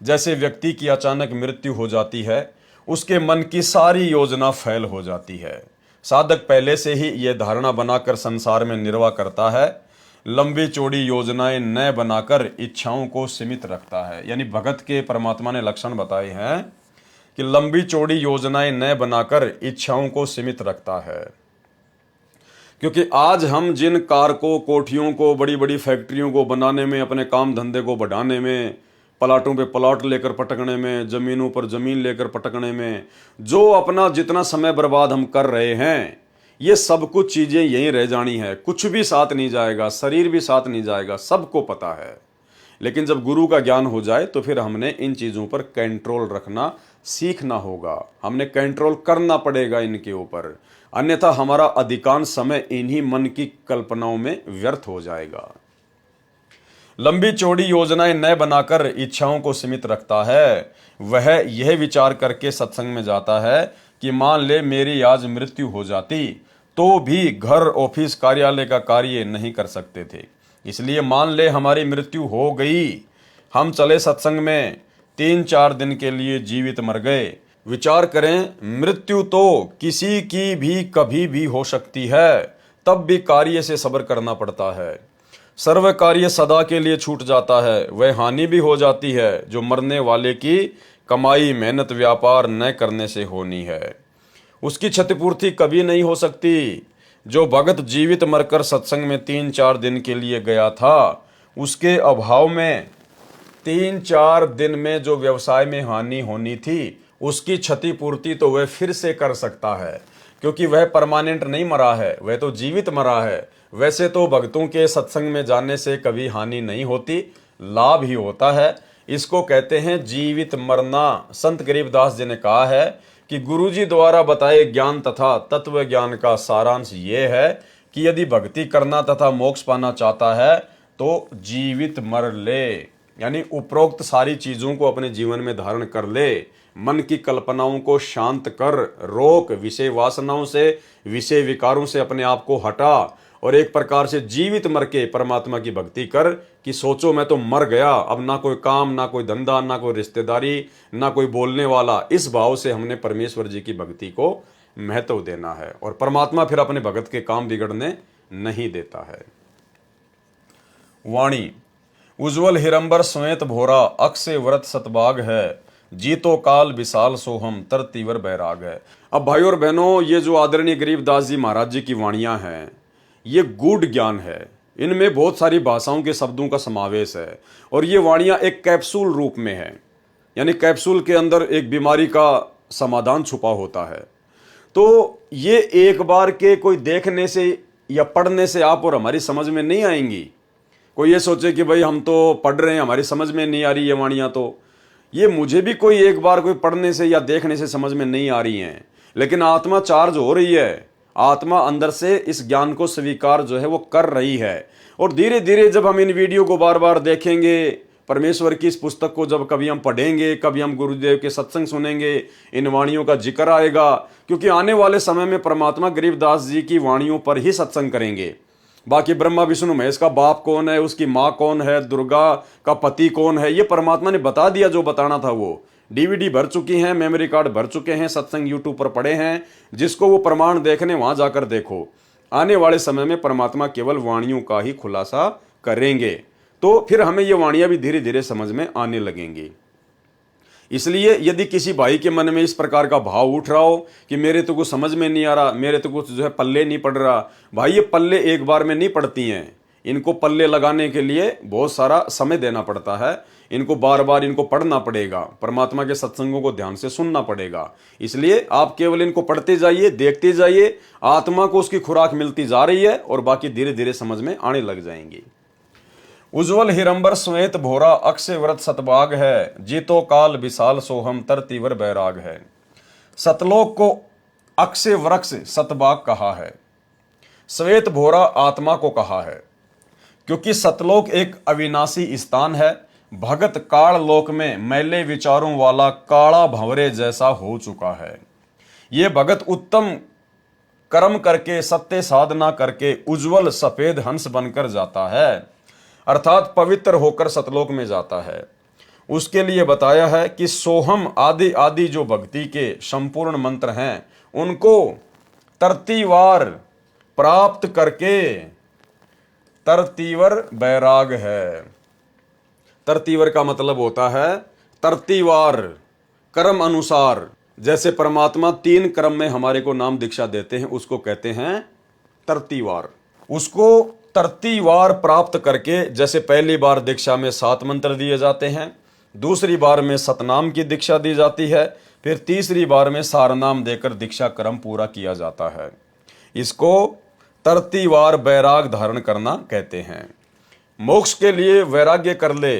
जैसे व्यक्ति की अचानक मृत्यु हो जाती है, उसके मन की सारी योजना फेल हो जाती है। साधक पहले से ही यह धारणा बनाकर संसार में निर्वाह करता है, लंबी चौड़ी योजनाएं न बनाकर इच्छाओं को सीमित रखता है। यानी भगत के परमात्मा ने लक्षण बताए हैं कि लंबी चौड़ी योजनाएं न बनाकर इच्छाओं को सीमित रखता है। क्योंकि आज हम जिन कार को, कोठियों को, बड़ी बड़ी फैक्ट्रियों को बनाने में, अपने काम धंधे को बढ़ाने में, प्लाटों पे प्लाट लेकर पटकने में, जमीनों पर जमीन लेकर पटकने में, जो अपना जितना समय बर्बाद हम कर रहे हैं, ये सब कुछ चीज़ें यहीं रह जानी है, कुछ भी साथ नहीं जाएगा, शरीर भी साथ नहीं जाएगा, सबको पता है। लेकिन जब गुरु का ज्ञान हो जाए तो फिर हमने इन चीज़ों पर कंट्रोल रखना सीखना होगा, हमने कंट्रोल करना पड़ेगा इनके ऊपर, अन्यथा हमारा अधिकांश समय इन्हीं मन की कल्पनाओं में व्यर्थ हो जाएगा। लंबी चौड़ी योजनाएं न बनाकर इच्छाओं को सीमित रखता है। वह यह विचार करके सत्संग में जाता है कि मान ले मेरी आज मृत्यु हो जाती तो भी घर, ऑफिस, कार्यालय का कार्य नहीं कर सकते थे। इसलिए मान ले हमारी मृत्यु हो गई, हम चले सत्संग में, 3-4 दिन के लिए जीवित मर गए। विचार करें, मृत्यु तो किसी की भी कभी भी हो सकती है, तब भी कार्य से सब्र करना पड़ता है। सर्व कार्य सदा के लिए छूट जाता है, वह हानि भी हो जाती है जो मरने वाले की कमाई, मेहनत, व्यापार न करने से होनी है। उसकी क्षतिपूर्ति कभी नहीं हो सकती। जो भगत जीवित मरकर सत्संग में 3-4 दिन के लिए गया था, उसके अभाव में 3-4 दिन में जो व्यवसाय में हानि होनी थी, उसकी क्षतिपूर्ति तो वह फिर से कर सकता है, क्योंकि वह परमानेंट नहीं मरा है, वह तो जीवित मरा है। वैसे तो भक्तों के सत्संग में जाने से कभी हानि नहीं होती, लाभ ही होता है। इसको कहते हैं जीवित मरना। संत गरीबदास जी ने कहा है कि गुरुजी द्वारा बताए ज्ञान तथा तत्व ज्ञान का सारांश ये है कि यदि भक्ति करना तथा मोक्ष पाना चाहता है तो जीवित मर ले, यानी उपरोक्त सारी चीजों को अपने जीवन में धारण कर ले। मन की कल्पनाओं को शांत कर, रोक, विषय वासनाओं से, विषय विकारों से अपने आप को हटा और एक प्रकार से जीवित मर के परमात्मा की भक्ति कर कि सोचो मैं तो मर गया, अब ना कोई काम, ना कोई धंधा, ना कोई रिश्तेदारी, ना कोई बोलने वाला। इस भाव से हमने परमेश्वर जी की भक्ति को महत्व देना है और परमात्मा फिर अपने भगत के काम बिगड़ने नहीं देता है। वाणी, उज्ज्वल हिरंबर श्वेत भोरा, अक्षय व्रत सतभाग है, जीतो काल विशाल सोहम तर तीवर बैराग है। अब भाई और बहनों, ये जो आदरणीय गरीबदास जी महाराज जी की वाणियां हैं, ये गूढ़ ज्ञान है। इनमें बहुत सारी भाषाओं के शब्दों का समावेश है और ये वाणियां एक कैप्सूल रूप में है, यानी कैप्सूल के अंदर एक बीमारी का समाधान छुपा होता है। तो ये एक बार के कोई देखने से या पढ़ने से आप और हमारी समझ में नहीं आएंगी। कोई ये सोचे कि भाई हम तो पढ़ रहे हैं, हमारी समझ में नहीं आ रही ये वाणियां, तो ये मुझे भी कोई एक बार कोई पढ़ने से या देखने से समझ में नहीं आ रही हैं, लेकिन आत्मा चार्ज हो रही है। आत्मा अंदर से इस ज्ञान को स्वीकार जो है वो कर रही है और धीरे धीरे जब हम इन वीडियो को बार बार देखेंगे, परमेश्वर की इस पुस्तक को जब कभी हम पढ़ेंगे, कभी हम गुरुदेव के सत्संग सुनेंगे, इन वाणियों का जिक्र आएगा, क्योंकि आने वाले समय में परमात्मा गरीबदास जी की वाणियों पर ही सत्संग करेंगे। बाकी ब्रह्मा विष्णु महेश का बाप कौन है, उसकी माँ कौन है, दुर्गा का पति कौन है, ये परमात्मा ने बता दिया। जो बताना था वो डीवीडी भर चुकी हैं, मेमोरी कार्ड भर चुके हैं, सत्संग यूट्यूब पर पड़े हैं। जिसको वो प्रमाण देखने वहां जाकर देखो। आने वाले समय में परमात्मा केवल वाणियों का ही खुलासा करेंगे, तो फिर हमें ये वाणियां भी धीरे धीरे समझ में आने लगेंगी। इसलिए यदि किसी भाई के मन में इस प्रकार का भाव उठ रहा हो कि मेरे तो कुछ समझ में नहीं आ रहा, मेरे तो कुछ जो है पल्ले नहीं पड़ रहा, भाई ये पल्ले एक बार में नहीं पड़ती हैं। इनको पल्ले लगाने के लिए बहुत सारा समय देना पड़ता है। इनको बार बार इनको पढ़ना पड़ेगा, परमात्मा के सत्संगों को ध्यान से सुनना पड़ेगा। इसलिए आप केवल इनको पढ़ते जाइए, देखते जाइए, आत्मा को उसकी खुराक मिलती जा रही है और बाकी धीरे धीरे समझ में आने लग जाएंगी। उज्ज्वल हिरंबर श्वेत भोरा, अक्षय व्रत सतभाग है, जीतो काल विशाल सोहम तर तीवर बैराग है। सतलोक को अक्षय वृक्ष सतभाग कहा है, श्वेत भोरा आत्मा को कहा है, क्योंकि सतलोक एक अविनाशी स्थान है। भगत काल लोक में मैले विचारों वाला काला भंवरे जैसा हो चुका है। ये भगत उत्तम कर्म करके, सत्य साधना करके उज्जवल सफेद हंस बनकर जाता है, अर्थात पवित्र होकर सतलोक में जाता है। उसके लिए बताया है कि सोहम आदि आदि जो भक्ति के संपूर्ण मंत्र हैं, उनको तरतीवार प्राप्त करके तरतीवर बैराग है। तरतीवर का मतलब होता है तरतीवार, कर्म अनुसार। जैसे परमात्मा 3 क्रम में हमारे को नाम दीक्षा देते हैं, उसको कहते हैं तरतीवार। उसको तरतीवार प्राप्त करके, जैसे पहली बार दीक्षा में 7 मंत्र दिए जाते हैं, दूसरी बार में सतनाम की दीक्षा दी जाती है, फिर तीसरी बार में सारनाम देकर दीक्षा क्रम पूरा किया जाता है। इसको तरतीवार बैराग धारण करना कहते हैं। मोक्ष के लिए वैराग्य कर ले,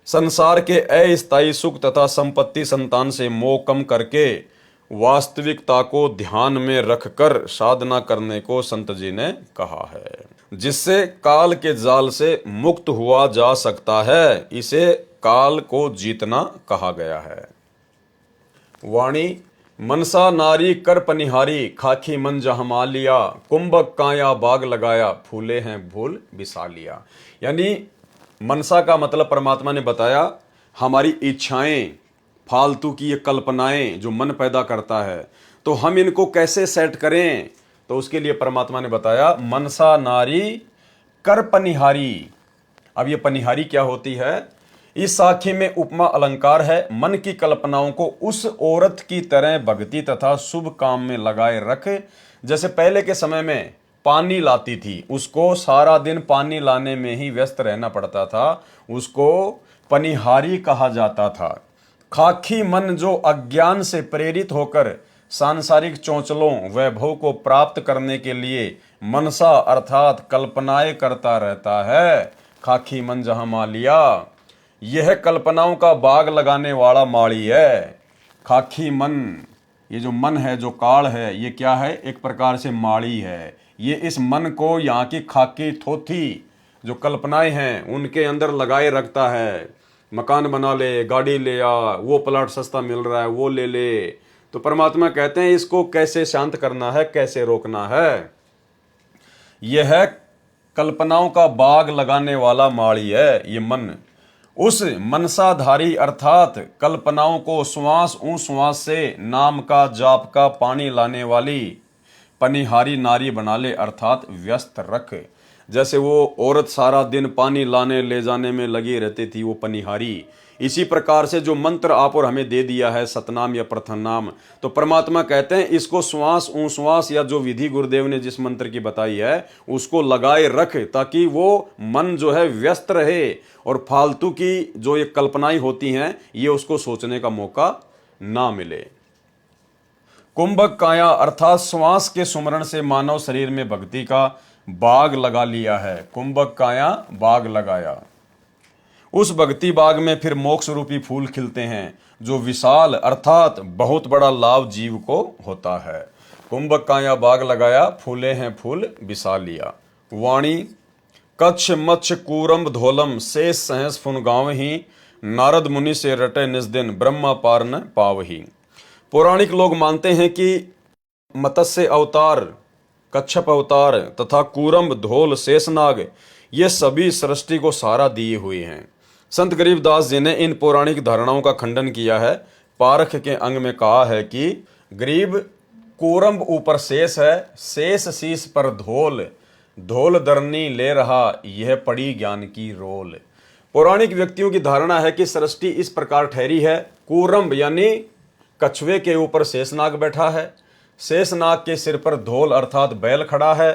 संसार के अस्थायी सुख तथा संपत्ति संतान से मोह कम करके वास्तविकता को ध्यान में रखकर साधना करने को संत जी ने कहा है, जिससे काल के जाल से मुक्त हुआ जा सकता है। इसे काल को जीतना कहा गया है। वाणी मनसा नारी कर पनिहारी, खाखी मन जहाँ मालिया, कुंभक काया बाग लगाया, फूले हैं फूल बिसा लिया। यानी मनसा का मतलब परमात्मा ने बताया हमारी इच्छाएं, फालतू की ये कल्पनाएं जो मन पैदा करता है, तो हम इनको कैसे सेट करें। तो उसके लिए परमात्मा ने बताया मनसा नारी कर पनिहारी। अब ये पनिहारी क्या होती है? इस साखी में उपमा अलंकार है। मन की कल्पनाओं को उस औरत की तरह भक्ति तथा शुभ काम में लगाए रख, जैसे पहले के समय में पानी लाती थी, उसको सारा दिन पानी लाने में ही व्यस्त रहना पड़ता था, उसको पनिहारी कहा जाता था। खाखी मन जो अज्ञान से प्रेरित होकर सांसारिक चौंचलों वैभव को प्राप्त करने के लिए मनसा अर्थात कल्पनाएं करता रहता है, खाखी मन जहां मालिया, यह कल्पनाओं का बाग लगाने वाला माली है। खाखी मन, ये जो मन है, जो काल है, ये क्या है? एक प्रकार से माली है। ये इस मन को यहाँ की खाकी थोथी जो कल्पनाएं हैं उनके अंदर लगाए रखता है। मकान बना ले, गाड़ी ले आ, वो प्लाट सस्ता मिल रहा है वो ले ले। तो परमात्मा कहते हैं इसको कैसे शांत करना है, कैसे रोकना है। यह कल्पनाओं का बाग लगाने वाला माली है ये मन। उस मनसाधारी अर्थात कल्पनाओं को श्वास श्वास से नाम का जाप का पानी लाने वाली पनिहारी नारी बना ले, अर्थात व्यस्त रख। जैसे वो औरत सारा दिन पानी लाने ले जाने में लगी रहती थी, वो पनिहारी। इसी प्रकार से जो मंत्र आप और हमें दे दिया है सतनाम या प्रथम नाम, तो परमात्मा कहते हैं इसको श्वास श्वास या जो विधि गुरुदेव ने जिस मंत्र की बताई है उसको लगाए रख, ताकि वो मन जो है व्यस्त रहे और फालतू की जो ये कल्पनाएं होती हैं ये उसको सोचने का मौका ना मिले। कुंभक काया अर्थात श्वास के सुमरण से मानव शरीर में भक्ति का बाग लगा लिया है। कुंभक काया बाग लगाया, उस भक्ति बाग में फिर मोक्ष रूपी फूल खिलते हैं जो विशाल अर्थात बहुत बड़ा लाभ जीव को होता है। कुंभक काया बाग लगाया, फूले हैं फूल बिसा लिया। वाणी कच्छ मच्छ कूरम धोलम, शेष सहस फुन गाँव ही, नारद मुनि से रटे निज दिन, ब्रह्मा पार न पावही। पौराणिक लोग मानते हैं कि मत्स्य अवतार, कच्छप अवतार तथा कूरम, धोल, शेषनाग ये सभी सृष्टि को सहारा दिए हुए हैं। संत गरीबदास जी ने इन पौराणिक धारणाओं का खंडन किया है। पारख के अंग में कहा है कि गरीब कूरम ऊपर शेष है, शेष शीश पर धोल, धोल दरनी ले रहा, यह पड़ी ज्ञान की रोल। पौराणिक व्यक्तियों की धारणा है कि सृष्टि इस प्रकार ठहरी है। कूरम यानी कछुए के ऊपर शेषनाग बैठा है, शेषनाग के सिर पर धोल अर्थात बैल खड़ा है,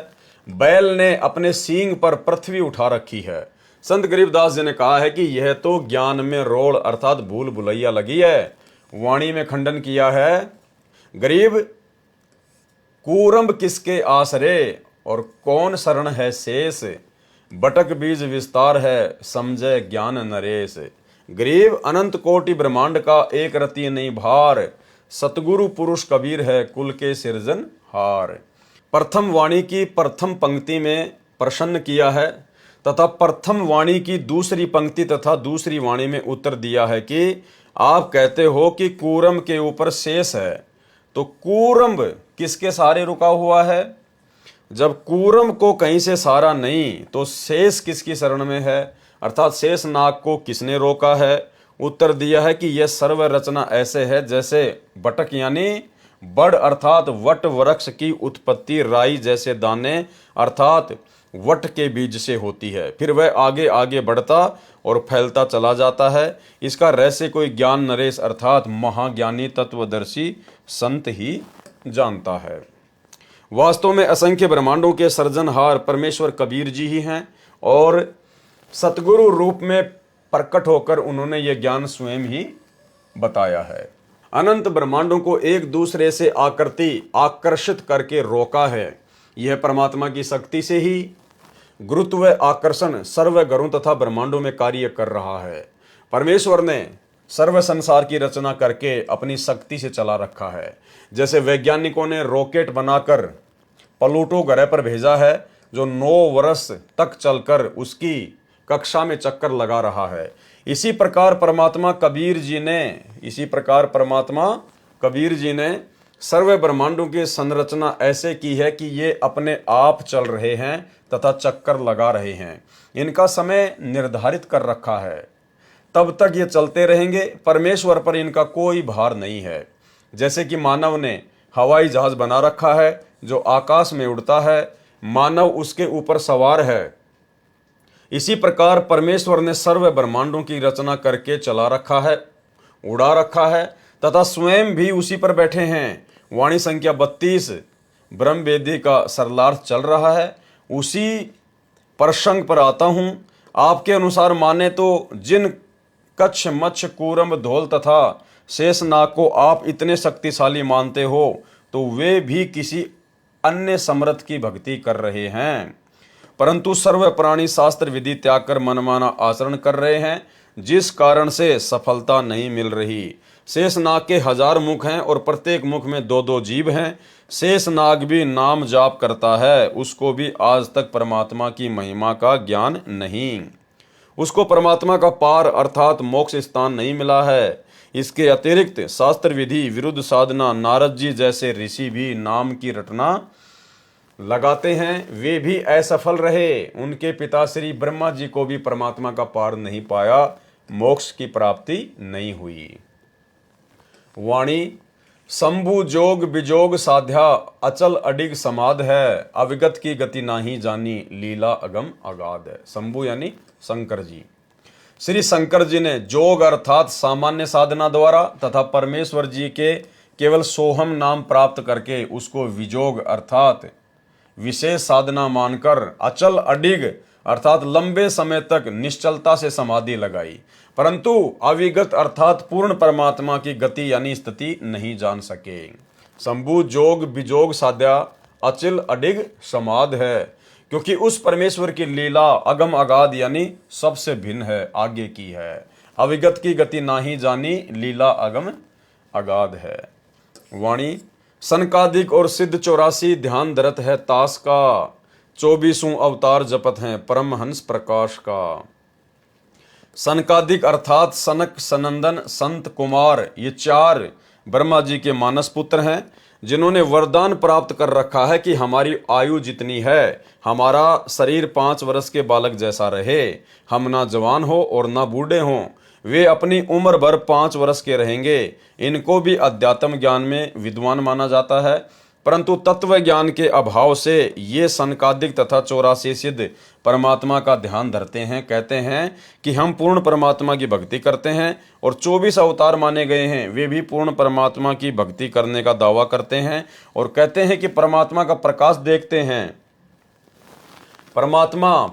बैल ने अपने सींग पर पृथ्वी उठा रखी है। संत गरीबदास जी ने कहा है कि यह तो ज्ञान में रोल अर्थात भूल भुलैया लगी है। वाणी में खंडन किया है, गरीब कूरम किसके आसरे और कौन शरण है शेष, बटक बीज विस्तार है समझे ज्ञान नरेश। गरीब अनंत कोटि ब्रह्मांड का एक रति नहीं भार, सतगुरु पुरुष कबीर है कुल के सिरजन हार। प्रथम वाणी की प्रथम पंक्ति में प्रसन्न किया है तथा प्रथम वाणी की दूसरी पंक्ति तथा दूसरी वाणी में उत्तर दिया है कि आप कहते हो कि कूरम के ऊपर शेष है, तो कूरम किसके सहारे रुका हुआ है? जब कूरम को कहीं से सहारा नहीं तो शेष किसकी शरण में है, अर्थात शेष नाग को किसने रोका है? उत्तर दिया है कि यह सर्व रचना ऐसे है जैसे बटक यानी बड़ अर्थात वट वृक्ष की उत्पत्ति राई जैसे दाने अर्थात वट के बीज से होती है, फिर वह आगे आगे बढ़ता और फैलता चला जाता है। इसका रहस्य कोई ज्ञान नरेश अर्थात महाज्ञानी तत्वदर्शी संत ही जानता है। वास्तव में असंख्य ब्रह्मांडों के सृजनहार परमेश्वर कबीर जी ही हैं और सतगुरु रूप में प्रकट होकर उन्होंने ये ज्ञान स्वयं ही बताया है। अनंत ब्रह्मांडों को एक दूसरे से आकर्षित करके रोका है। यह परमात्मा की शक्ति से ही गुरुत्व आकर्षण सर्व ग्रहों तथा ब्रह्मांडों में कार्य कर रहा है। परमेश्वर ने सर्व संसार की रचना करके अपनी शक्ति से चला रखा है। जैसे वैज्ञानिकों ने रॉकेट बनाकर प्लूटो ग्रह पर भेजा है, जो 9 वर्ष तक चलकर उसकी कक्षा में चक्कर लगा रहा है। इसी प्रकार परमात्मा कबीर जी ने सर्व ब्रह्मांडों की संरचना ऐसे की है कि ये अपने आप चल रहे हैं तथा चक्कर लगा रहे हैं। इनका समय निर्धारित कर रखा है, तब तक ये चलते रहेंगे। परमेश्वर पर इनका कोई भार नहीं है। जैसे कि मानव ने हवाई जहाज बना रखा है जो आकाश में उड़ता है, मानव उसके ऊपर सवार है। इसी प्रकार परमेश्वर ने सर्व ब्रह्मांडों की रचना करके चला रखा है, उड़ा रखा है तथा स्वयं भी उसी पर बैठे हैं। वाणी संख्या 32 ब्रह्म वेदी का सरलार्थ चल रहा है। उसी प्रसंग पर आता हूं। आपके अनुसार माने तो जिन कच्छ मच्छ कूरम धौल तथा शेषनाग को आप इतने शक्तिशाली मानते हो, तो वे भी किसी अन्य समर्थ की भक्ति कर रहे हैं, परंतु सर्व प्राणी शास्त्र विधि त्याग कर मनमाना आचरण कर रहे हैं, जिस कारण से सफलता नहीं मिल रही। शेषनाग के 1000 मुख हैं और प्रत्येक मुख में 2-2 जीभ हैं। शेषनाग भी नाम जाप करता है, उसको भी आज तक परमात्मा की महिमा का ज्ञान नहीं। उसको परमात्मा का पार अर्थात मोक्ष स्थान नहीं मिला है। इसके अतिरिक्त शास्त्र विधि विरुद्ध साधना नारद जी जैसे ऋषि भी नाम की रटना लगाते हैं, वे भी असफल रहे। उनके पिता श्री ब्रह्मा जी को भी परमात्मा का पार नहीं पाया, मोक्ष की प्राप्ति नहीं हुई। वाणी शंभु जोग बिजोग साध्या अचल अडिग समाध है, अविगत की गति नाही जानी लीला अगम अगाध है। शंभु यानी शंकर जी। श्री शंकर जी ने जोग अर्थात सामान्य साधना द्वारा तथा परमेश्वर जी के केवल सोहम नाम प्राप्त करके उसको विजोग अर्थात विशेष साधना मानकर अचल अडिग अर्थात लंबे समय तक निश्चलता से समाधि लगाई, परंतु अविगत अर्थात पूर्ण परमात्मा की गति यानी स्थिति नहीं जान सके। शंभु जोग बिजोग साध्या अचल अडिग समाध है, क्योंकि उस परमेश्वर की लीला अगम अगाध यानी सबसे भिन्न है, आगे की है। अविगत की गति नाही जानी लीला अगम अगाध है। वाणी सनकादिक और सिद्ध 84 ध्यान धरत है तास का, 24 अवतार जपत हैं परमहंस प्रकाश का। सनकादिक अर्थात सनक, सनंदन, संत, कुमार, ये 4 ब्रह्मा जी के मानस पुत्र हैं, जिन्होंने वरदान प्राप्त कर रखा है कि हमारी आयु जितनी है, हमारा शरीर 5 वर्ष के बालक जैसा रहे, हम ना जवान हो और ना बूढ़े हों, वे अपनी उम्र भर 5 वर्ष के रहेंगे। इनको भी अध्यात्म ज्ञान में विद्वान माना जाता है, परंतु तत्व ज्ञान के अभाव से ये सनकादिक तथा 84 सिद्ध परमात्मा का ध्यान धरते हैं। कहते हैं कि हम पूर्ण परमात्मा की भक्ति करते हैं, और 24 अवतार माने गए हैं, वे भी पूर्ण परमात्मा की भक्ति करने का दावा करते हैं और कहते हैं कि परमात्मा का प्रकाश देखते हैं। परमात्मा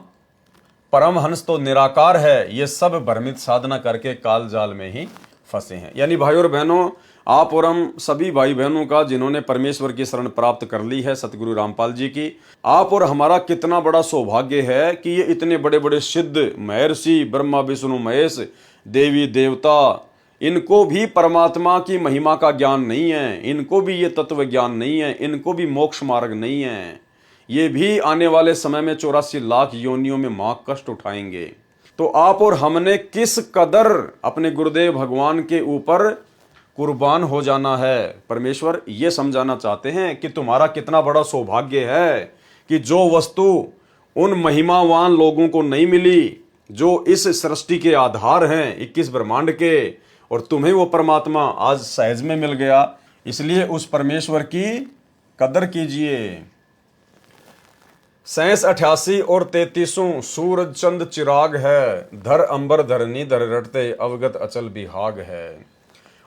परमहंस तो निराकार है, ये सब भ्रमित साधना करके काल जाल में ही फंसे हैं। यानी भाइयों और बहनों, आप और हम सभी भाई बहनों का जिन्होंने परमेश्वर की शरण प्राप्त कर ली है सतगुरु रामपाल जी की, आप और हमारा कितना बड़ा सौभाग्य है कि ये इतने बड़े बड़े सिद्ध महर्षि ब्रह्मा विष्णु महेश देवी देवता, इनको भी परमात्मा की महिमा का ज्ञान नहीं है, इनको भी ये तत्व ज्ञान नहीं है, इनको भी मोक्ष मार्ग नहीं है। ये भी आने वाले समय में 84 लाख योनियों में मां कष्ट उठाएंगे। तो आप और हमने किस कदर अपने गुरुदेव भगवान के ऊपर कुर्बान हो जाना है। परमेश्वर ये समझाना चाहते हैं कि तुम्हारा कितना बड़ा सौभाग्य है कि जो वस्तु उन महिमावान लोगों को नहीं मिली जो इस सृष्टि के आधार हैं 21 ब्रह्मांड के, और तुम्हें वो परमात्मा आज सहज में मिल गया। इसलिए उस परमेश्वर की कदर कीजिए। 87, 88 और 33 सूरज चंद चिराग है, धर अंबर धरनी धर रटते अवगत अचल बिहाग है।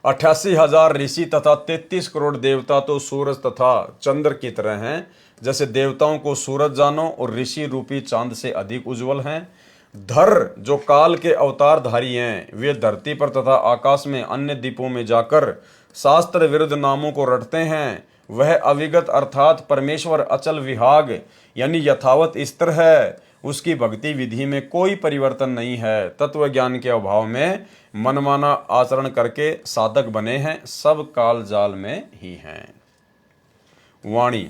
88,000 ऋषि तथा 33 करोड़ देवता तो सूरज तथा चंद्र की तरह हैं। जैसे देवताओं को सूरज जानो और ऋषि रूपी चांद से अधिक उज्जवल हैं। धर जो काल के अवतारधारी हैं, वे धरती पर तथा आकाश में अन्य द्वीपों में जाकर शास्त्र विरुद्ध नामों को रटते हैं। वह अविगत अर्थात परमेश्वर अचल विहाग यानी यथावत स्थिर है। उसकी भक्ति विधि में कोई परिवर्तन नहीं है। तत्व ज्ञान के अभाव में मनमाना आचरण करके साधक बने हैं, सब काल जाल में ही हैं। वाणी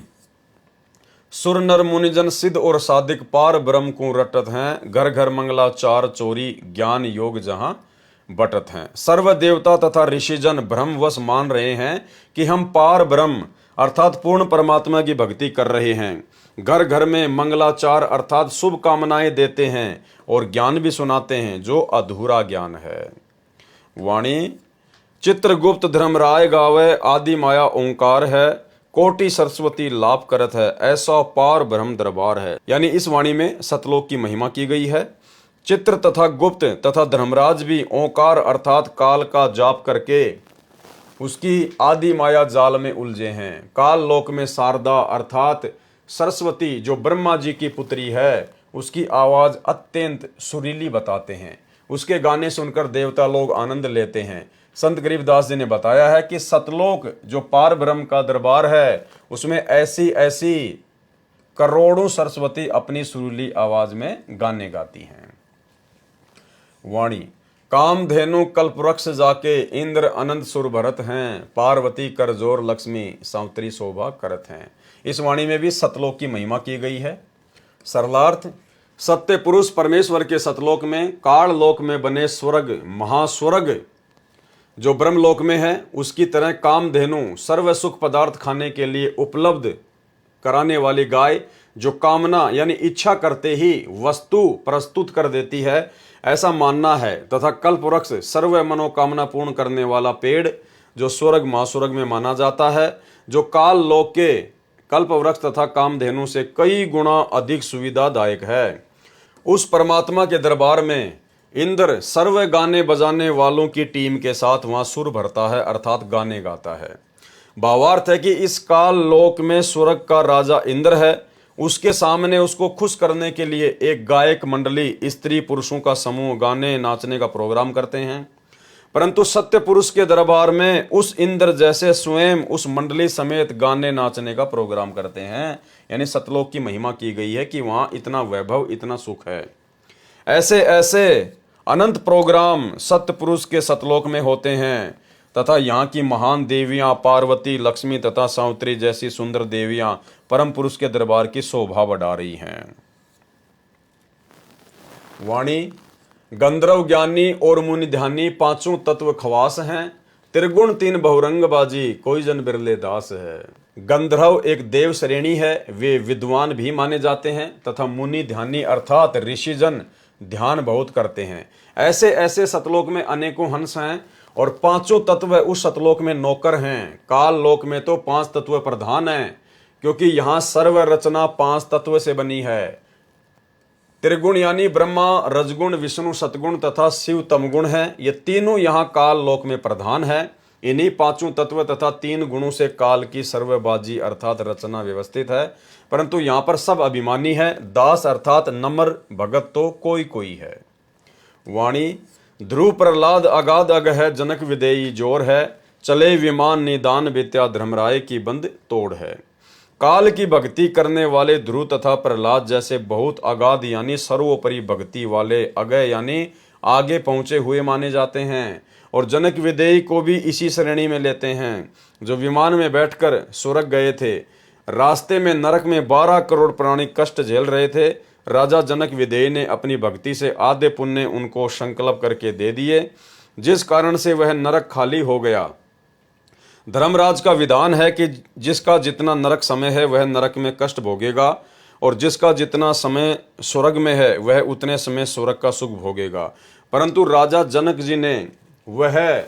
सुर नर मुनिजन सिद्ध और साधिक पार ब्रह्म को रटत हैं, घर घर मंगलाचार चोरी ज्ञान योग जहां बटत हैं। सर्व देवता तथा ऋषिजन भ्रमवश मान रहे हैं कि हम पार ब्रह्म अर्थात पूर्ण परमात्मा की भक्ति कर रहे हैं। घर घर में मंगलाचार अर्थात शुभ कामनाएं देते हैं और ज्ञान भी सुनाते हैं जो अधूरा ज्ञान है। वाणी चित्रगुप्त धर्मराय गावे आदि माया ओंकार है, कोटि सरस्वती लाभ करत है, ऐसा पार ब्रह्म दरबार है। यानी इस वाणी में सतलोक की महिमा की गई है। चित्र तथा गुप्त तथा धर्मराज भी ओंकार अर्थात काल का जाप करके उसकी आदि माया जाल में उलझे हैं। काल लोक में शारदा अर्थात सरस्वती जो ब्रह्मा जी की पुत्री है, उसकी आवाज अत्यंत सुरीली बताते हैं। उसके गाने सुनकर देवता लोग आनंद लेते हैं। संत गरीबदास जी ने बताया है कि सतलोक जो पार ब्रह्म का दरबार है, उसमें ऐसी ऐसी करोड़ों सरस्वती अपनी सुरीली आवाज में गाने गाती हैं। वाणी कामधेनु कल्पवृक्ष जाके इंद्र अनंत सुर भरत हैं, पार्वती कर जोर लक्ष्मी सावित्री शोभा करत हैं। इस वाणी में भी सतलोक की महिमा की गई है। सरलार्थ सत्य पुरुष परमेश्वर के सतलोक में काल लोक में बने स्वर्ग महास्वर्ग जो ब्रह्मलोक में है, उसकी तरह कामधेनु सर्व सुख पदार्थ खाने के लिए उपलब्ध कराने वाली गाय जो कामना यानी इच्छा करते ही वस्तु प्रस्तुत कर देती है, ऐसा मानना है। तथा कल्पवृक्ष सर्व मनोकामना पूर्ण करने वाला पेड़ जो स्वर्ग महास्वर्ग में माना जाता है, जो काल लोक के कल्पवृक्ष तथा कामधेनु से कई गुना अधिक सुविधादायक है। उस परमात्मा के दरबार में इंद्र सर्व गाने बजाने वालों की टीम के साथ वहां सुर भरता है अर्थात गाने गाता है। भावार्थ है कि इस काल लोक में स्वर्ग का राजा इंद्र है, उसके सामने उसको खुश करने के लिए एक गायक मंडली स्त्री पुरुषों का समूह गाने नाचने का प्रोग्राम करते हैं। परंतु सत्य पुरुष के दरबार में उस इंद्र जैसे स्वयं उस मंडली समेत गाने नाचने का प्रोग्राम करते हैं। यानी सतलोक की महिमा की गई है कि वहां इतना वैभव इतना सुख है। ऐसे ऐसे अनंत प्रोग्राम सत्य पुरुष के सतलोक में होते हैं तथा यहाँ की महान देवियां पार्वती लक्ष्मी तथा सावित्री जैसी सुंदर देवियां परम पुरुष के दरबार की शोभा बढ़ा रही हैं। वाणी गंधर्व ज्ञानी और मुनि ध्यानी पांचों तत्व खवास हैं, त्रिगुण तीन बहुरंग बाजी कोई जन बिरले दास है। गंधर्व एक देव श्रेणी है, वे विद्वान भी माने जाते हैं तथा मुनि ध्यानी अर्थात ऋषिजन ध्यान बहुत करते हैं। ऐसे ऐसे सतलोक में अनेकों हंस हैं और पांचों तत्व उस सतलोक में नौकर हैं। काल लोक में तो पांच तत्व प्रधान हैं, क्योंकि यहां सर्व रचना पांच तत्व से बनी है। त्रिगुण यानी ब्रह्मा रजगुण विष्णु सतगुण तथा शिव तमगुण है। ये तीनों यहाँ काल लोक में प्रधान है। इन्हीं पांचों तत्व तथा तीन गुणों से काल की सर्वबाजी अर्थात रचना व्यवस्थित है। परंतु यहाँ पर सब अभिमानी है। दास अर्थात नम्र भगत तो कोई कोई है। वाणी ध्रुव प्रहलाद अगाध अग है, जनक विदेयी जोर है, चले विमान निदान विद्या धर्मराय की बंद तोड़ है। काल की भक्ति करने वाले ध्रुव तथा प्रहलाद जैसे बहुत अगाध यानी सर्वोपरि भक्ति वाले अगय यानी आगे पहुंचे हुए माने जाते हैं। और जनक विदेयी को भी इसी श्रेणी में लेते हैं, जो विमान में बैठकर स्वर्ग गए थे। रास्ते में नरक में 12 करोड़ प्राणी कष्ट झेल रहे थे। राजा जनक विदेयी ने अपनी भक्ति से आधे पुण्य उनको संकल्प करके दे दिए, जिस कारण से वह नरक खाली हो गया। धर्मराज का विधान है कि जिसका जितना नरक समय है वह नरक में कष्ट भोगेगा, और जिसका जितना समय स्वर्ग में है वह उतने समय स्वर्ग का सुख भोगेगा। परंतु राजा जनक जी ने वह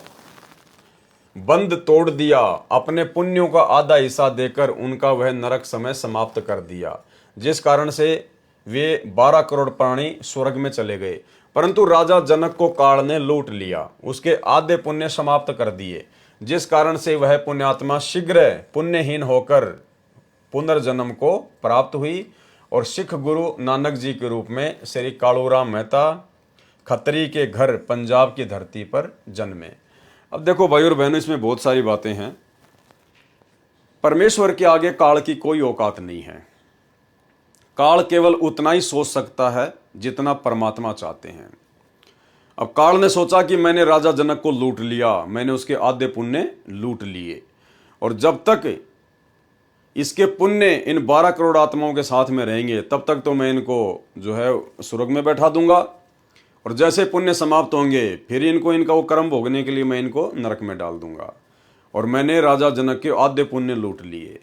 बंद तोड़ दिया, अपने पुण्यों का आधा हिस्सा देकर उनका वह नरक समय समाप्त कर दिया, जिस कारण से वे 12 करोड़ प्राणी स्वर्ग में चले गए। परंतु राजा जनक को काल ने लूट लिया, उसके आधे पुण्य समाप्त कर दिए, जिस कारण से वह पुण्यात्मा शीघ्र पुण्यहीन होकर पुनर्जन्म को प्राप्त हुई और सिख गुरु नानक जी के रूप में श्री कालूराम मेहता खत्री के घर पंजाब की धरती पर जन्मे। अब देखो भाई और बहनों, इसमें बहुत सारी बातें हैं। परमेश्वर के आगे काल की कोई औकात नहीं है। काल केवल उतना ही सोच सकता है जितना परमात्मा चाहते हैं। अब काल ने सोचा कि मैंने राजा जनक को लूट लिया, मैंने उसके आधे पुण्य लूट लिए, और जब तक इसके पुण्य इन 12 करोड़ आत्माओं के साथ में रहेंगे तब तक तो मैं इनको जो है स्वर्ग में बैठा दूंगा, और जैसे पुण्य समाप्त होंगे फिर इनको इनका वो कर्म भोगने के लिए मैं इनको नरक में डाल दूंगा। और मैंने राजा जनक के आधे पुण्य लूट लिए।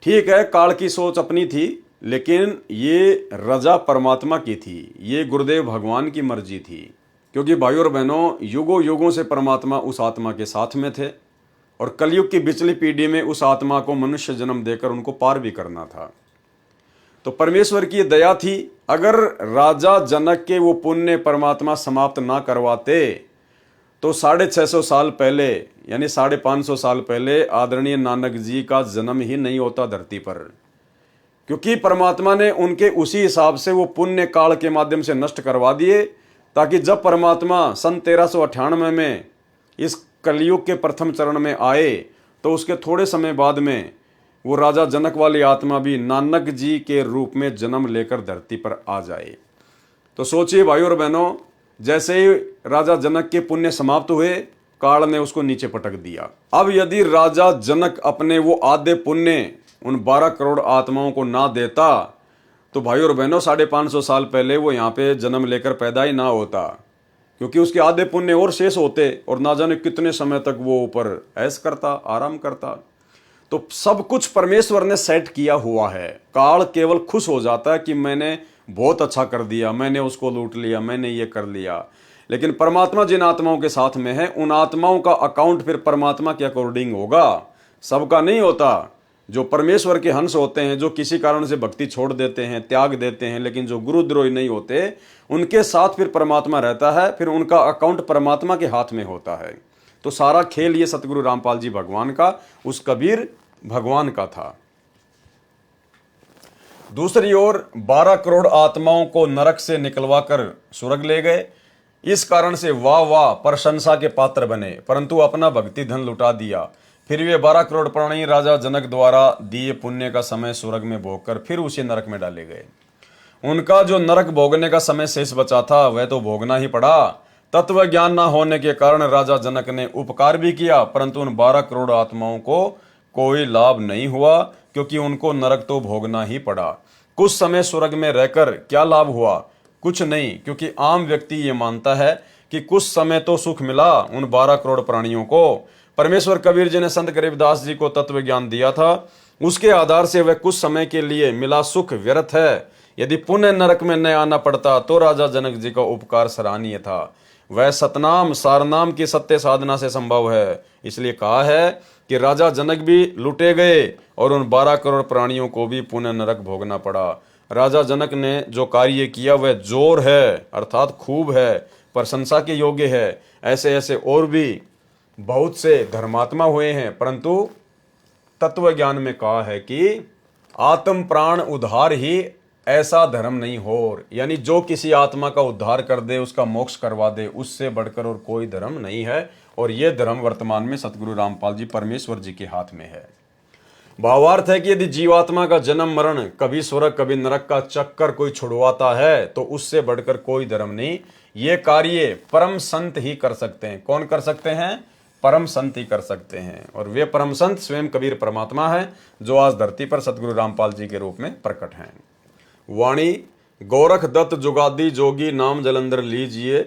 ठीक है, काल की सोच अपनी थी, लेकिन ये रजा परमात्मा की थी, ये गुरुदेव भगवान की मर्जी थी। क्योंकि भाइयों और बहनों, युगों युगों से परमात्मा उस आत्मा के साथ में थे, और कलयुग की पिछली पीढ़ी में उस आत्मा को मनुष्य जन्म देकर उनको पार भी करना था। तो परमेश्वर की दया थी, अगर राजा जनक के वो पुण्य परमात्मा समाप्त ना करवाते तो 650 साल पहले यानी 550 साल पहले आदरणीय नानक जी का जन्म ही नहीं होता धरती पर। क्योंकि परमात्मा ने उनके उसी हिसाब से वो पुण्य काल के माध्यम से नष्ट करवा दिए, ताकि जब परमात्मा सन 1398 में इस कलयुग के प्रथम चरण में आए तो उसके थोड़े समय बाद में वो राजा जनक वाली आत्मा भी नानक जी के रूप में जन्म लेकर धरती पर आ जाए। तो सोचिए भाइयों और बहनों, जैसे ही राजा जनक के पुण्य समाप्त हुए, काल ने उसको नीचे पटक दिया। अब यदि राजा जनक अपने वो आधे पुण्य उन 12 करोड़ आत्माओं को ना देता तो भाइयों और बहनों 550 साल पहले वो यहाँ पे जन्म लेकर पैदा ही ना होता, क्योंकि उसके आधे पुण्य और शेष होते और ना जाने कितने समय तक वो ऊपर ऐश करता, आराम करता। तो सब कुछ परमेश्वर ने सेट किया हुआ है। काल केवल खुश हो जाता है कि मैंने बहुत अच्छा कर दिया, मैंने उसको लूट लिया, मैंने ये कर लिया। लेकिन परमात्मा जिन आत्माओं के साथ में है, उन आत्माओं का अकाउंट फिर परमात्मा के अकॉर्डिंग होगा, सबका नहीं होता। जो परमेश्वर के हंस होते हैं, जो किसी कारण से भक्ति छोड़ देते हैं, त्याग देते हैं, लेकिन जो गुरुद्रोही नहीं होते, उनके साथ फिर परमात्मा रहता है, फिर उनका अकाउंट परमात्मा के हाथ में होता है। तो सारा खेल ये सतगुरु रामपाल जी भगवान का, उस कबीर भगवान का था। दूसरी ओर 12 करोड़ आत्माओं को नरक से निकलवा कर स्वर्ग ले गए। इस कारण से वाह वाह प्रशंसा के पात्र बने, परंतु अपना भक्ति धन लुटा दिया। फिर वे 12 करोड़ प्राणी राजा जनक द्वारा दिए पुण्य का समय स्वर्ग में भोगकर फिर उसी नरक में डाले गए। उनका जो नरक भोगने का समय शेष बचा था वह तो भोगना ही पड़ा। तत्व ज्ञान न होने के कारण राजा जनक ने उपकार भी किया, परंतु उन 12 करोड़ आत्माओं को कोई लाभ नहीं हुआ, क्योंकि उनको नरक तो भोगना ही पड़ा। कुछ समय स्वर्ग में रहकर क्या लाभ हुआ? कुछ नहीं, क्योंकि आम व्यक्ति ये मानता है कि कुछ समय तो सुख मिला उन 12 करोड़ प्राणियों को। परमेश्वर कबीर जी ने संत गरीबदास जी को तत्व ज्ञान दिया था, उसके आधार से वह कुछ समय के लिए मिला सुख व्यर्थ है। यदि पुण्य नरक में न आना पड़ता तो राजा जनक जी का उपकार सराहनीय था। वह सतनाम सारनाम की सत्य साधना से संभव है। इसलिए कहा है कि राजा जनक भी लुटे गए और उन 12 करोड़ प्राणियों को भी पुण्य नरक भोगना पड़ा। राजा जनक ने जो कार्य किया वह जोर है, अर्थात खूब है, प्रशंसा के योग्य है। ऐसे ऐसे और भी बहुत से धर्मात्मा हुए हैं, परंतु तत्व ज्ञान में कहा है कि आत्म प्राण उद्धार ही ऐसा धर्म नहीं हो, यानी जो किसी आत्मा का उद्धार कर दे, उसका मोक्ष करवा दे, उससे बढ़कर और कोई धर्म नहीं है। और ये धर्म वर्तमान में सतगुरु रामपाल जी परमेश्वर जी के हाथ में है। भावार्थ है कि यदि जीवात्मा का जन्म मरण, कभी स्वर्ग कभी नरक का चक्कर कोई छुड़वाता है तो उससे बढ़कर कोई धर्म नहीं। ये कार्य परम संत ही कर सकते हैं। कौन कर सकते हैं? परम संत ही कर सकते हैं। और वे परम संत स्वयं कबीर परमात्मा है, जो आज धरती पर सतगुरु रामपाल जी के रूप में प्रकट हैं। वाणी गोरख दत्त जुगादी जोगी नाम जलंधर लीजिए,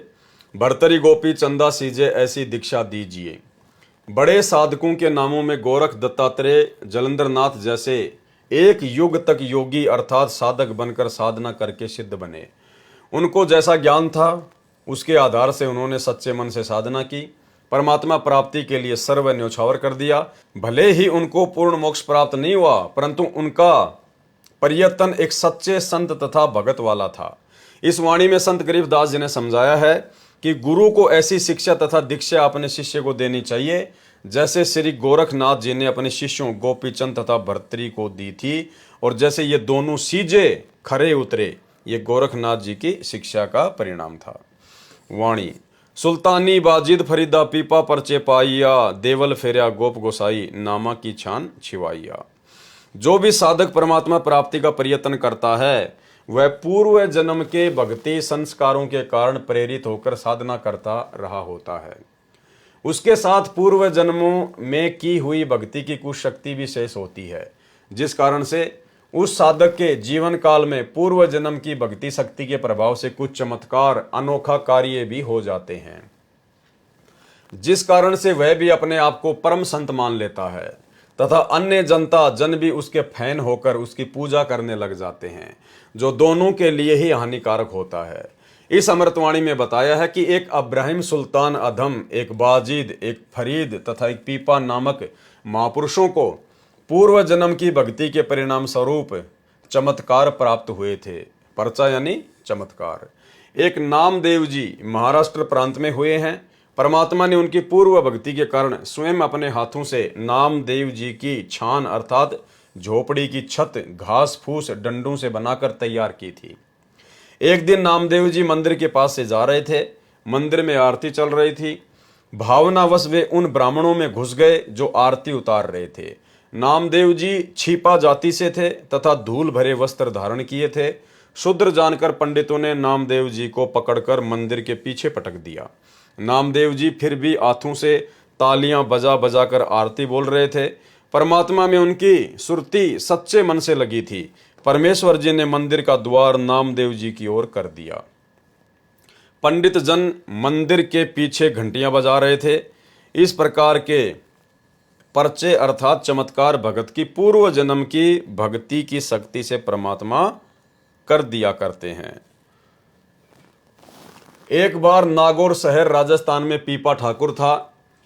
भरतरी गोपी चंदा सीजे ऐसी दीक्षा दीजिए। बड़े साधकों के नामों में गोरख दत्तात्रेय जलंधर नाथ जैसे एक युग तक योगी अर्थात साधक बनकर साधना करके सिद्ध बने। उनको जैसा ज्ञान था उसके आधार से उन्होंने सच्चे मन से साधना की, परमात्मा प्राप्ति के लिए सर्व न्यौछावर कर दिया। भले ही उनको पूर्ण मोक्ष प्राप्त नहीं हुआ, परंतु उनका प्रयत्न एक सच्चे संत तथा भगत वाला था। इस वाणी में संत गरीबदास जी ने समझाया है कि गुरु को ऐसी शिक्षा तथा दीक्षा अपने शिष्य को देनी चाहिए जैसे श्री गोरखनाथ जी ने अपने शिष्यों गोपीचंद तथा भर्तरी को दी थी, और जैसे ये दोनों सीजे खरे उतरे, ये गोरखनाथ जी की शिक्षा का परिणाम था। वाणी सुल्तानी बाजिद फरीदा पीपा परचे पाइया, देवल फेरिया गोप गोसाई नामा की छान छिवाइया। जो भी साधक परमात्मा प्राप्ति का प्रयत्न करता है वह पूर्व जन्म के भक्ति संस्कारों के कारण प्रेरित होकर साधना करता रहा होता है। उसके साथ पूर्व जन्मों में की हुई भक्ति की कुछ शक्ति भी शेष होती है, जिस कारण से उस साधक के जीवन काल में पूर्व जन्म की भक्ति शक्ति के प्रभाव से कुछ चमत्कार अनोखा कार्य भी हो जाते हैं, जिस कारण से वह भी अपने आप को परम संत मान लेता है तथा अन्य जनता जन भी उसके फैन होकर उसकी पूजा करने लग जाते हैं, जो दोनों के लिए ही हानिकारक होता है। इस अमृतवाणी में बताया है कि एक अब्राहिम सुल्तान अधम, एक बाजिद, एक फरीद तथा एक पीपा नामक महापुरुषों को पूर्व जन्म की भक्ति के परिणाम स्वरूप चमत्कार प्राप्त हुए थे। पर्चा यानी चमत्कार। एक नामदेव जी महाराष्ट्र प्रांत में हुए हैं। परमात्मा ने उनकी पूर्व भक्ति के कारण स्वयं अपने हाथों से नामदेव जी की छान अर्थात झोपड़ी की छत घास फूस डंडों से बनाकर तैयार की थी। एक दिन नामदेव जी मंदिर के पास से जा रहे थे। मंदिर में आरती चल रही थी। भावनावश वे उन ब्राह्मणों में घुस गए जो आरती उतार रहे थे। नामदेव जी छिपा जाति से थे तथा धूल भरे वस्त्र धारण किए थे। शूद्र जानकर पंडितों ने नामदेव जी को पकड़कर मंदिर के पीछे पटक दिया। नामदेव जी फिर भी हाथों से तालियां बजा बजा कर आरती बोल रहे थे। परमात्मा में उनकी सुरती सच्चे मन से लगी थी। परमेश्वर जी ने मंदिर का द्वार नामदेव जी की ओर कर दिया। पंडित जन मंदिर के पीछे घंटियां बजा रहे थे। इस प्रकार के पर्चे अर्थात चमत्कार भगत की पूर्व जन्म की भक्ति की शक्ति से परमात्मा कर दिया करते हैं। एक बार नागौर शहर राजस्थान में पीपा ठाकुर था।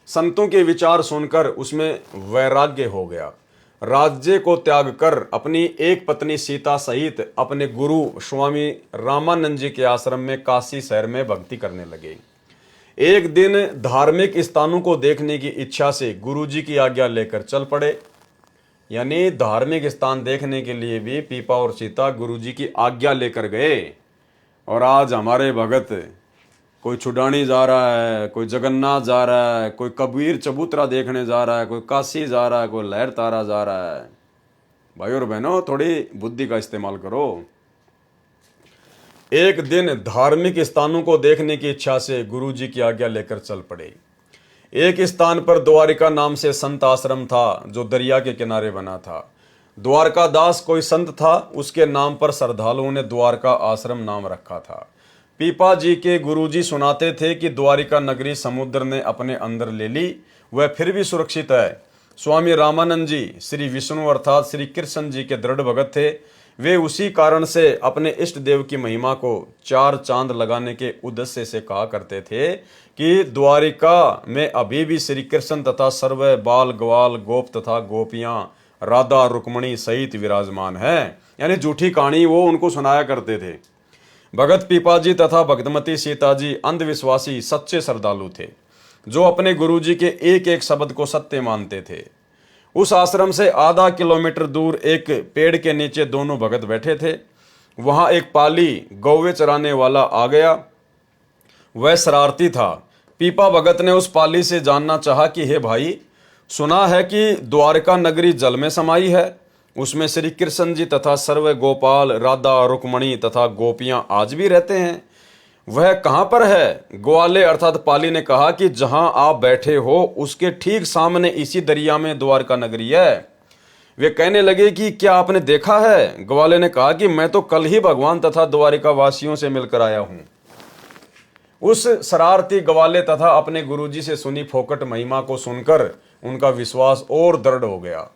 संतों के विचार सुनकर उसमें वैराग्य हो गया। राज्य को त्याग कर अपनी एक पत्नी सीता सहित अपने गुरु स्वामी रामानंद जी के आश्रम में काशी शहर में भक्ति करने लगे। एक दिन धार्मिक स्थानों को देखने की इच्छा से गुरु जी की आज्ञा लेकर चल पड़े। यानी धार्मिक स्थान देखने के लिए भी पीपा और सीता गुरु जी की आज्ञा लेकर गए। और आज हमारे भगत कोई छुडानी जा रहा है, कोई जगन्नाथ जा रहा है, कोई कबीर चबूतरा देखने जा रहा है, कोई काशी जा रहा है, कोई लहर तारा जा रहा है। भाई और बहनों, थोड़ी बुद्धि का इस्तेमाल करो। एक दिन धार्मिक स्थानों को देखने की इच्छा से गुरु जी की आज्ञा लेकर चल पड़े। एक स्थान पर द्वारिका नाम से संत आश्रम था, जो दरिया के किनारे बना था। द्वारका दास कोई संत था, उसके नाम पर श्रद्धालुओं ने द्वारका आश्रम नाम रखा था। पीपा जी के गुरुजी सुनाते थे कि द्वारिका नगरी समुद्र ने अपने अंदर ले ली, वह फिर भी सुरक्षित है। स्वामी रामानंद जी श्री विष्णु अर्थात श्री कृष्ण जी के दृढ़ भगत थे। वे उसी कारण से अपने इष्ट देव की महिमा को 4 चांद लगाने के उद्देश्य से कहा करते थे कि द्वारिका में अभी भी श्री कृष्ण तथा सर्व बाल ग्वाल गोप तथा गोपियां राधा रुक्मणी सहित विराजमान है। यानी झूठी कहानी वो उनको सुनाया करते थे। भगत पीपाजी तथा भगतमती सीता जी अंधविश्वासी सच्चे श्रद्धालु थे, जो अपने गुरुजी के एक एक शब्द को सत्य मानते थे। उस आश्रम से आधा किलोमीटर दूर एक पेड़ के नीचे दोनों भगत बैठे थे। वहां एक पाली गौवे चराने वाला आ गया। वह शरारती था। पीपा भगत ने उस पाली से जानना चाहा कि हे भाई, सुना है कि द्वारका नगरी जल में समाई है, उसमें श्री कृष्ण जी तथा सर्व गोपाल राधा रुक्मणी तथा गोपियां आज भी रहते हैं, वह कहां पर है? ग्वाले अर्थात पाली ने कहा कि जहां आप बैठे हो उसके ठीक सामने इसी दरिया में द्वारका नगरी है। वे कहने लगे कि क्या आपने देखा है? ग्वाले ने कहा कि मैं तो कल ही भगवान तथा द्वारिका वासियों से मिलकर आया हूं। उस शरारती ग्वाले तथा अपने गुरुजी से सुनी फोकट महिमा को सुनकर उनका विश्वास और दृढ़ हो गया।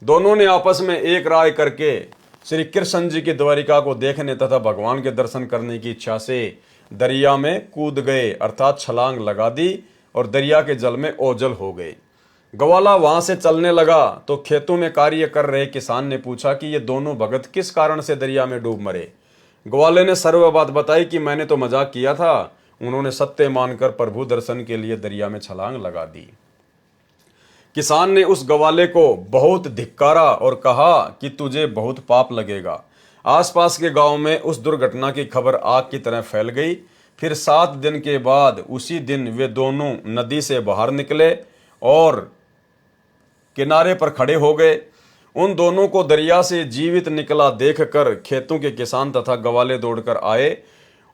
दोनों ने आपस में एक राय करके श्री कृष्ण जी की द्वारिका को देखने तथा भगवान के दर्शन करने की इच्छा से दरिया में कूद गए अर्थात छलांग लगा दी और दरिया के जल में ओझल हो गए। ग्वाला वहां से चलने लगा तो खेतों में कार्य कर रहे किसान ने पूछा कि ये दोनों भगत किस कारण से दरिया में डूब मरे। ग्वाले ने सर्व बात बताई कि मैंने तो मजाक किया था। उन्होंने सत्य मानकर प्रभु दर्शन के लिए दरिया में छलांग लगा दी। किसान ने उस ग्वाले को बहुत धिक्कारा और कहा कि तुझे बहुत पाप लगेगा। आसपास के गांव में उस दुर्घटना की खबर आग की तरह फैल गई। फिर 7 दिन के बाद उसी दिन वे दोनों नदी से बाहर निकले और किनारे पर खड़े हो गए। उन दोनों को दरिया से जीवित निकला देखकर खेतों के किसान तथा गवाले दौड़कर आए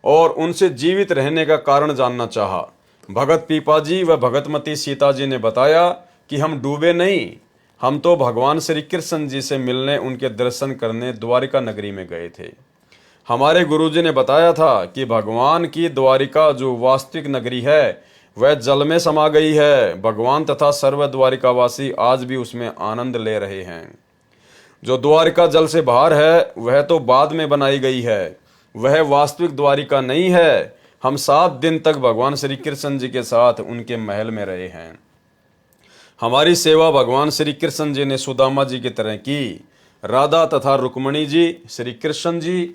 और उनसे जीवित रहने का कारण जानना चाहा। भगत पीपाजी व भगतमती सीता जी ने बताया कि हम डूबे नहीं, हम तो भगवान श्री कृष्ण जी से मिलने, उनके दर्शन करने द्वारिका नगरी में गए थे। हमारे गुरुजी ने बताया था कि भगवान की द्वारिका जो वास्तविक नगरी है वह जल में समा गई है। भगवान तथा सर्व द्वारिकावासी आज भी उसमें आनंद ले रहे हैं। जो द्वारिका जल से बाहर है वह तो बाद में बनाई गई है, वह वास्तविक द्वारिका नहीं है। हम 7 दिन तक भगवान श्री कृष्ण जी के साथ उनके महल में रहे हैं। हमारी सेवा भगवान श्री कृष्ण जी ने सुदामा जी की तरह की। राधा तथा रुक्मणी जी, श्री कृष्ण जी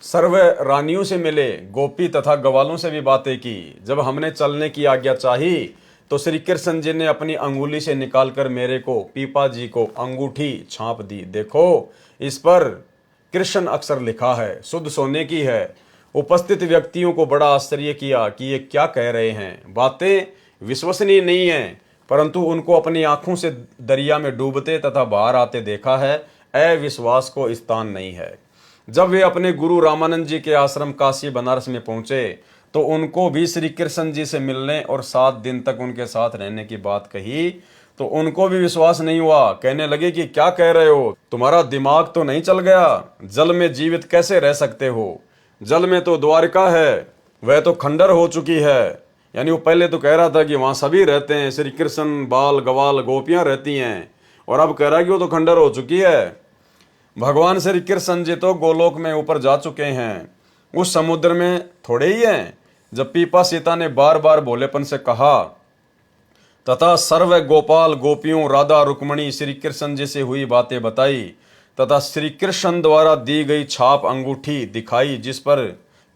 सर्व रानियों से मिले, गोपी तथा गवालों से भी बातें की। जब हमने चलने की आज्ञा चाही तो श्री कृष्ण जी ने अपनी अंगुली से निकालकर मेरे को, पीपा जी को अंगूठी छाप दी। देखो, इस पर कृष्ण अक्षर लिखा है, शुद्ध सोने की है। उपस्थित व्यक्तियों को बड़ा आश्चर्य किया कि ये क्या कह रहे हैं। बातें विश्वसनीय नहीं है, परंतु उनको अपनी आंखों से दरिया में डूबते तथा बाहर आते देखा है। अविश्वास को स्थान नहीं है। जब वे अपने गुरु रामानंद जी के आश्रम काशी बनारस में पहुंचे तो उनको भी श्री कृष्ण जी से मिलने और 7 दिन तक उनके साथ रहने की बात कही तो उनको भी विश्वास नहीं हुआ। कहने लगे कि क्या कह रहे हो, तुम्हारा दिमाग तो नहीं चल गया? जल में जीवित कैसे रह सकते हो? जल में तो द्वारिका है, वह तो खंडर हो चुकी है। यानी वो पहले तो कह रहा था कि वहां सभी रहते हैं, श्री कृष्ण, बाल गवाल गोपियां रहती हैं, और अब कह रहा है कि वो तो खंडर हो चुकी है। भगवान श्री कृष्ण जी तो गोलोक में ऊपर जा चुके हैं, उस समुद्र में थोड़े ही हैं। जब पीपा सीता ने बार बार भोलेपन से कहा तथा सर्व गोपाल गोपियों, राधा रुक्मणी, श्री कृष्ण जी से हुई बातें बताई तथा श्री कृष्ण द्वारा दी गई छाप अंगूठी दिखाई जिस पर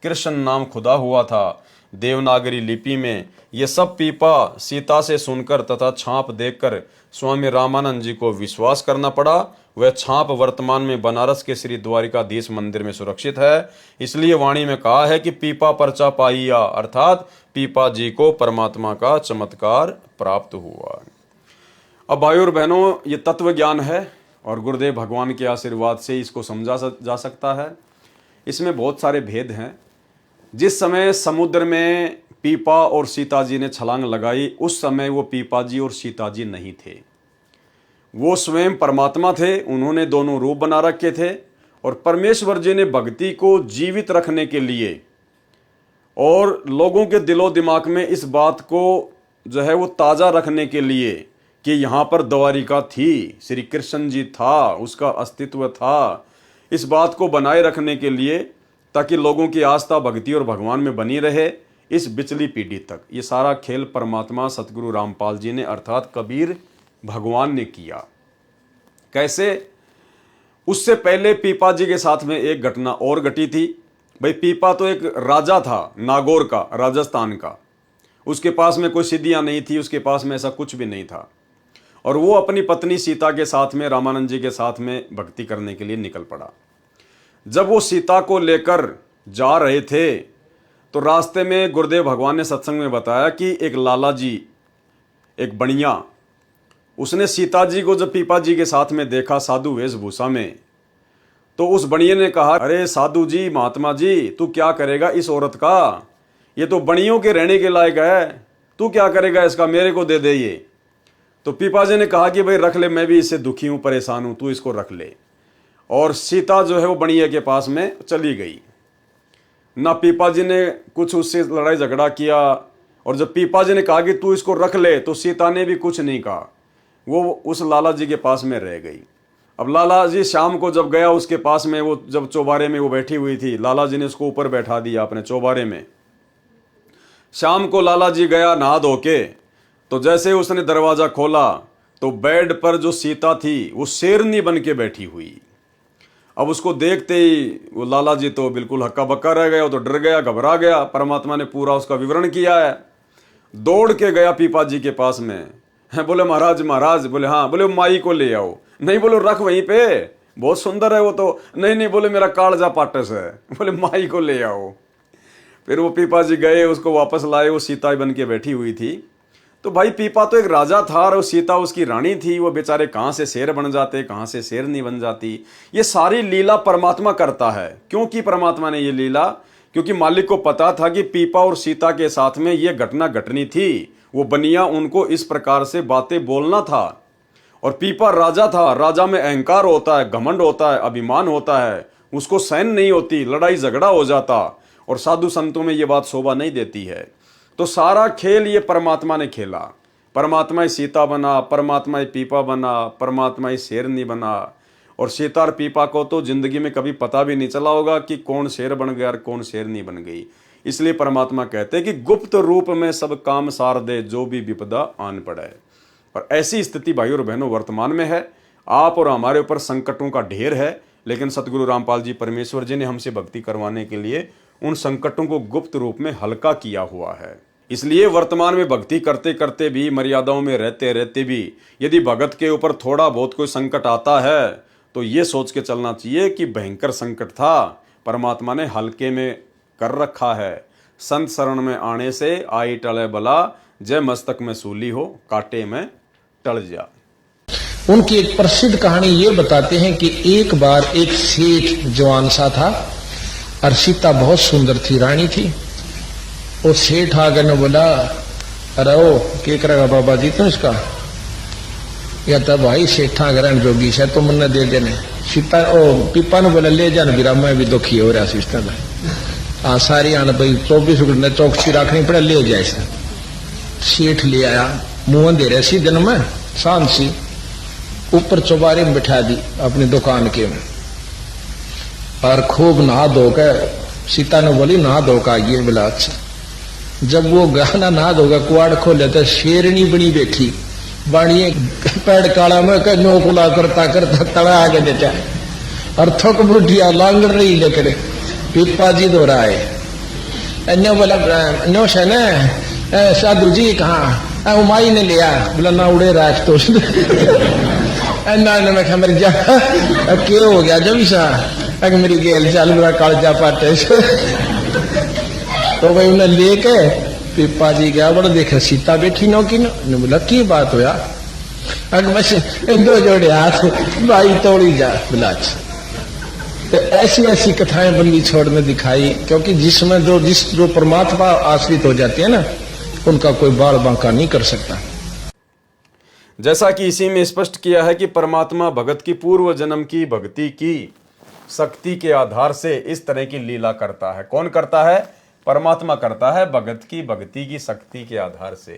कृष्ण नाम खुदा हुआ था देवनागरी लिपि में, ये सब पीपा सीता से सुनकर तथा छाप देखकर स्वामी रामानंद जी को विश्वास करना पड़ा। वह छाप वर्तमान में बनारस के श्री द्वारिकाधीश मंदिर में सुरक्षित है। इसलिए वाणी में कहा है कि पीपा परचा पाइया, अर्थात पीपा जी को परमात्मा का चमत्कार प्राप्त हुआ। अब भाइयों और बहनों, ये तत्व ज्ञान है और गुरुदेव भगवान के आशीर्वाद से इसको समझा जा सकता है। इसमें बहुत सारे भेद हैं। जिस समय समुद्र में पीपा और सीता जी ने छलांग लगाई, उस समय वो पीपा जी और सीता जी नहीं थे, वो स्वयं परमात्मा थे। उन्होंने दोनों रूप बना रखे थे और परमेश्वर जी ने भक्ति को जीवित रखने के लिए और लोगों के दिलो दिमाग में इस बात को जो है वो ताज़ा रखने के लिए कि यहाँ पर द्वारिका थी, श्री कृष्ण जी था, उसका अस्तित्व था, इस बात को बनाए रखने के लिए ताकि लोगों की आस्था भक्ति और भगवान में बनी रहे इस बिचली पीढ़ी तक। ये सारा खेल परमात्मा सतगुरु रामपाल जी ने अर्थात कबीर भगवान ने किया। कैसे? उससे पहले पीपा जी के साथ में एक घटना और घटी थी। भाई, पीपा तो एक राजा था, नागौर का, राजस्थान का। उसके पास में कोई सिद्धियां नहीं थी, उसके पास में ऐसा कुछ भी नहीं था, और वो अपनी पत्नी सीता के साथ में, रामानंद जी के साथ में भक्ति करने के लिए निकल पड़ा। जब वो सीता को लेकर जा रहे थे तो रास्ते में गुरुदेव भगवान ने सत्संग में बताया कि एक लाला जी, एक बनिया, उसने सीता जी को जब पीपा जी के साथ में देखा साधु वेशभूषा में, तो उस बनिए ने कहा, अरे साधु जी, महात्मा जी, तू क्या करेगा इस औरत का? ये तो बनियों के रहने के लायक है, तू क्या करेगा इसका? मेरे को दे दे ये। तो पीपा जी ने कहा कि भाई रख ले, मैं भी इससे दुखी हूं, परेशान हूं, तू इसको रख ले। और सीता जो है वो बनिए के पास में चली गई। ना पीपा जी ने कुछ उससे लड़ाई झगड़ा किया, और जब पीपा जी ने कहा कि तू इसको रख ले तो सीता ने भी कुछ नहीं कहा, वो उस लाला जी के पास में रह गई। अब लाला जी शाम को जब गया उसके पास में, वो जब चौबारे में वो बैठी हुई थी, लाला जी ने उसको ऊपर बैठा दिया अपने चौबारे में। शाम को लाला जी गया नहा धो के, तो जैसे उसने दरवाजा खोला तो बेड पर जो सीता थी वो शेरनी बन के बैठी हुई। अब उसको देखते ही वो लाला जी तो बिल्कुल हक्का बक्का रह गया, वो तो डर गया, घबरा गया। परमात्मा ने पूरा उसका विवरण किया है। दौड़ के गया पीपा जी के पास में, बोले महाराज महाराज, बोले हाँ, बोले माई को ले आओ। नहीं, बोले रख वहीं पे, बहुत सुंदर है वो तो। नहीं नहीं, बोले मेरा कालजा पाटस है, बोले माई को ले आओ। फिर वो पीपा जी गए, उसको वापस लाए, वो सीता बन के बैठी हुई थी। तो भाई पीपा तो एक राजा था और सीता उसकी रानी थी, वो बेचारे कहाँ से शेर बन जाते, कहाँ से शेर नहीं बन जाती। ये सारी लीला परमात्मा करता है। क्यों की परमात्मा ने ये लीला? क्योंकि मालिक को पता था कि पीपा और सीता के साथ में ये घटना घटनी थी। वो बनिया उनको इस प्रकार से बातें बोलना था। और पीपा राजा था, राजा में अहंकार होता है, घमंड होता है, अभिमान होता है, उसको सहन नहीं होती, लड़ाई झगड़ा हो जाता। और साधु संतों में ये बात शोभा नहीं देती है। तो सारा खेल ये परमात्मा ने खेला। परमात्मा ही सीता बना, परमात्मा ही पीपा बना, परमात्मा ही शेरनी बना। और सीता और पीपा को तो जिंदगी में कभी पता भी नहीं चला होगा कि कौन शेर बन गया और कौन शेरनी बन गई। इसलिए परमात्मा कहते हैं कि गुप्त रूप में सब काम सार दे, जो भी विपदा आन पड़े। और ऐसी स्थिति भाई और बहनों वर्तमान में है। आप और हमारे ऊपर संकटों का ढेर है, लेकिन सतगुरु रामपाल जी परमेश्वर जी ने हमसे भक्ति करवाने के लिए उन संकटों को गुप्त रूप में हल्का किया हुआ है। इसलिए वर्तमान में भक्ति करते करते भी, मर्यादाओं में रहते रहते भी, यदि भगत के ऊपर थोड़ा बहुत कोई संकट आता है तो ये सोच के चलना चाहिए कि भयंकर संकट था, परमात्मा ने हल्के में कर रखा है। संत शरण में आने से आई टले बला, जय मस्तक में सूली हो, कांटे में टल जा। उनकी एक प्रसिद्ध कहानी ये बताते हैं कि एक बार एक सेठ जवान सा था और सीता बहुत सुंदर थी, रानी थी। वो सेठ आगे ने बोला, अरे ओ क्या करेगा बाबा जी तुम इसका? या तो भाई सेठा ग्रहण जोगी से तुम ने दे देने। सीता ओ पीपा ने बोला, ले जान गिरा, मैं भी दुखी हो रहा सिस्टम है। हाँ सारी आने भाई 24 घंटे चौकसी रखनी पड़े, ले जाए। सेठ ले आया, मुंह दे रहे सी दिन में शांत सी, ऊपर चौबारे में बिठा दी अपनी दुकान के में, और खूब नहा धोकर सीता ने बोली नहा धोकर आइए। बोला अच्छा। जब वो गहना नहा धोकर कुआड़ खोले तो शेरनी बनी बैठी, बाणिए पैड काला में नोकुला करता करता तड़ा आगे देता और थक बुढ़िया लांग रही लेकर पीपा जी दो रहा है। नो बोला नो से न साधु जी कहाँ? उमाई ने लिया। बोला ना उड़े राख तो मैं क्या मेरी जा क्या हो गया जब सा अगर मेरी गेल चाल मेरा कालजा पाटे। तो भाई उन्हें लेके पीपा जी गया, बड़ा देखा सीता बैठी नो की नो। बोला की बात होया? अगर बस दो जोड़े हाथ भाई तोड़ी जा। बोला तो ऐसी ऐसी कथाएं बंदी छोड़ने दिखाई, क्योंकि जिसमें जो परमात्मा आश्रित हो जाते हैं ना, उनका कोई बाल बांका नहीं कर सकता। जैसा कि इसी में स्पष्ट किया है कि परमात्मा भगत की पूर्व जन्म की भक्ति की शक्ति के आधार से इस तरह की लीला करता है। कौन करता है? परमात्मा करता है, भगत की भक्ति की शक्ति के आधार से,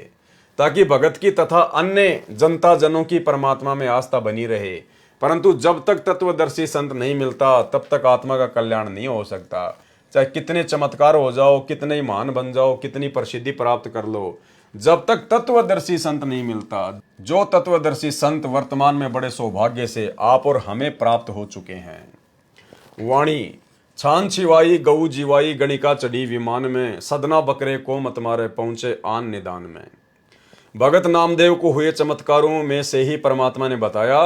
ताकि भगत की तथा अन्य जनता जनों की परमात्मा में आस्था बनी रहे। परंतु जब तक तत्वदर्शी संत नहीं मिलता तब तक आत्मा का कल्याण नहीं हो सकता। चाहे कितने चमत्कार हो जाओ, कितने महान बन जाओ, कितनी प्रसिद्धि प्राप्त कर लो, जब तक तत्वदर्शी संत नहीं मिलता, जो तत्वदर्शी संत वर्तमान में बड़े सौभाग्य से आप और हमें प्राप्त हो चुके हैं। वाणी छान छिवाई गऊ जीवाई, गणिका चढ़ी विमान में, सदना बकरे को मत मारे पहुंचे आन निदान में। भगत नामदेव को हुए चमत्कारों में से ही परमात्मा ने बताया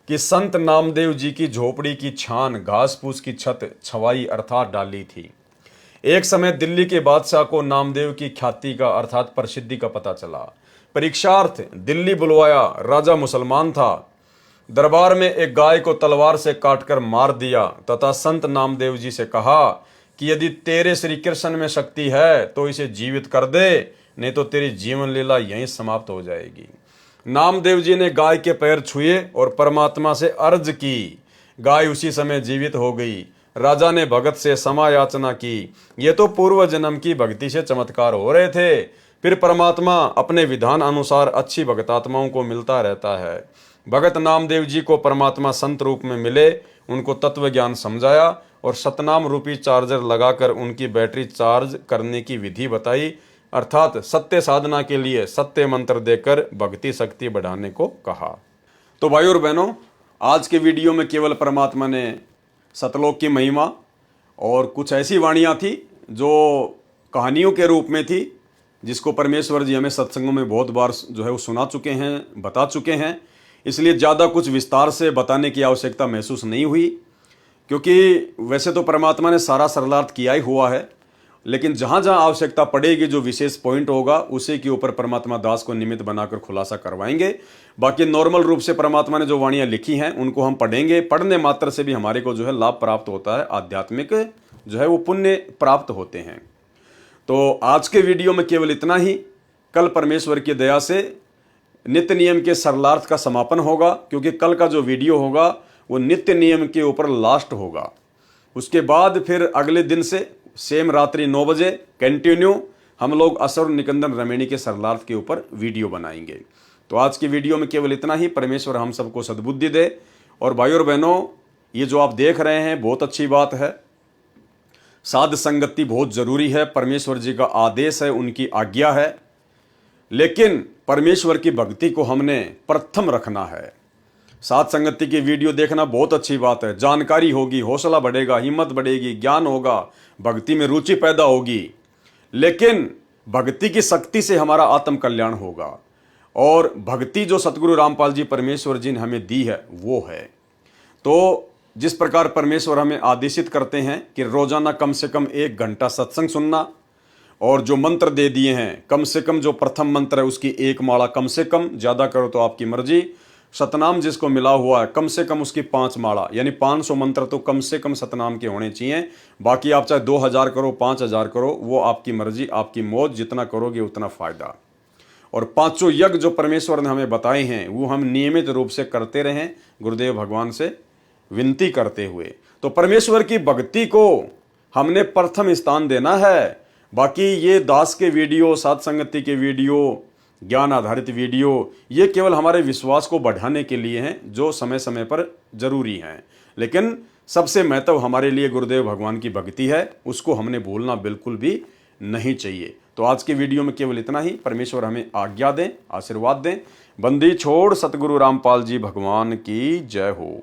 कि संत नामदेव जी की झोपड़ी की छान घास फूस की छत छवाई अर्थात डाली थी। एक समय दिल्ली के बादशाह को नामदेव की ख्याति का अर्थात प्रसिद्धि का पता चला। परीक्षार्थ दिल्ली बुलवाया। राजा मुसलमान था। दरबार में एक गाय को तलवार से काटकर मार दिया तथा संत नामदेव जी से कहा कि यदि तेरे श्री कृष्ण में शक्ति है तो इसे जीवित कर दे, नहीं तो तेरी जीवन लीला यहीं समाप्त हो जाएगी। नामदेव जी ने गाय के पैर छुए और परमात्मा से अर्ज की। गाय उसी समय जीवित हो गई। राजा ने भगत से क्षमा याचना की। ये तो पूर्व जन्म की भक्ति से चमत्कार हो रहे थे। फिर परमात्मा अपने विधान अनुसार अच्छी भगतात्माओं को मिलता रहता है। भगत नामदेव जी को परमात्मा संत रूप में मिले, उनको तत्व ज्ञान समझाया और सतनाम रूपी चार्जर लगाकर उनकी बैटरी चार्ज करने की विधि बताई, अर्थात सत्य साधना के लिए सत्य मंत्र देकर भक्ति शक्ति बढ़ाने को कहा। तो भाई और बहनों, आज के वीडियो में केवल परमात्मा ने सतलोक की महिमा और कुछ ऐसी वाणियाँ थी जो कहानियों के रूप में थी, जिसको परमेश्वर जी हमें सत्संगों में बहुत बार जो है वो सुना चुके हैं, बता चुके हैं। इसलिए ज़्यादा कुछ विस्तार से बताने की आवश्यकता महसूस नहीं हुई, क्योंकि वैसे तो परमात्मा ने सारा सरलार्थ किया ही हुआ है। लेकिन जहां जहां आवश्यकता पड़ेगी, जो विशेष पॉइंट होगा उसी के ऊपर परमात्मा दास को निमित्त बनाकर खुलासा करवाएंगे। बाकी नॉर्मल रूप से परमात्मा ने जो वाणियां लिखी हैं उनको हम पढ़ेंगे। पढ़ने मात्र से भी हमारे को जो है लाभ प्राप्त होता है, आध्यात्मिक जो है वो पुण्य प्राप्त होते हैं। तो आज के वीडियो में केवल इतना ही। कल परमेश्वर की दया से नित्य नियम के सरलार्थ का समापन होगा, क्योंकि कल का जो वीडियो होगा वो नित्य नियम के ऊपर लास्ट होगा। उसके बाद फिर अगले दिन से सेम रात्रि 9 बजे कंटिन्यू हम लोग असुर निकंदन रमेणी के सरलार्थ के ऊपर वीडियो बनाएंगे। तो आज की वीडियो में केवल इतना ही। परमेश्वर हम सबको सद्बुद्धि दे। और भाइयों और बहनों, ये जो आप देख रहे हैं बहुत अच्छी बात है। साध संगति बहुत जरूरी है, परमेश्वर जी का आदेश है, उनकी आज्ञा है। लेकिन परमेश्वर की भक्ति को हमने प्रथम रखना है। साध संगति की वीडियो देखना बहुत अच्छी बात है, जानकारी होगी, हौसला बढ़ेगा, हिम्मत बढ़ेगी, ज्ञान होगा, भक्ति में रुचि पैदा होगी। लेकिन भक्ति की शक्ति से हमारा आत्म कल्याण होगा। और भक्ति जो सतगुरु रामपाल जी परमेश्वर जी ने हमें दी है वो है। तो जिस प्रकार परमेश्वर हमें आदेशित करते हैं कि रोजाना कम से कम 1 घंटा सत्संग सुनना, और जो मंत्र दे दिए हैं कम से कम जो प्रथम मंत्र है उसकी 1 माला कम से कम, ज़्यादा करो तो आपकी मर्जी। सतनाम जिसको मिला हुआ है कम से कम उसकी 5 माला, यानी 500 मंत्र तो कम से कम सतनाम के होने चाहिए। बाकी आप चाहे 2000 करो, 5000 करो, वो आपकी मर्जी, आपकी मौज, जितना करोगे उतना फायदा। और 5 यज्ञ जो परमेश्वर ने हमें बताए हैं वो हम नियमित रूप से करते रहें, गुरुदेव भगवान से विनती करते हुए। तो परमेश्वर की भक्ति को हमने प्रथम स्थान देना है। बाकी ये दास के वीडियो, साध संगति के वीडियो, ज्ञान आधारित वीडियो, ये केवल हमारे विश्वास को बढ़ाने के लिए हैं, जो समय समय पर जरूरी हैं। लेकिन सबसे महत्व हमारे लिए गुरुदेव भगवान की भक्ति है, उसको हमने भूलना बिल्कुल भी नहीं चाहिए। तो आज के वीडियो में केवल इतना ही। परमेश्वर हमें आज्ञा दें, आशीर्वाद दें। बंदी छोड़ सतगुरु रामपाल जी भगवान की जय हो।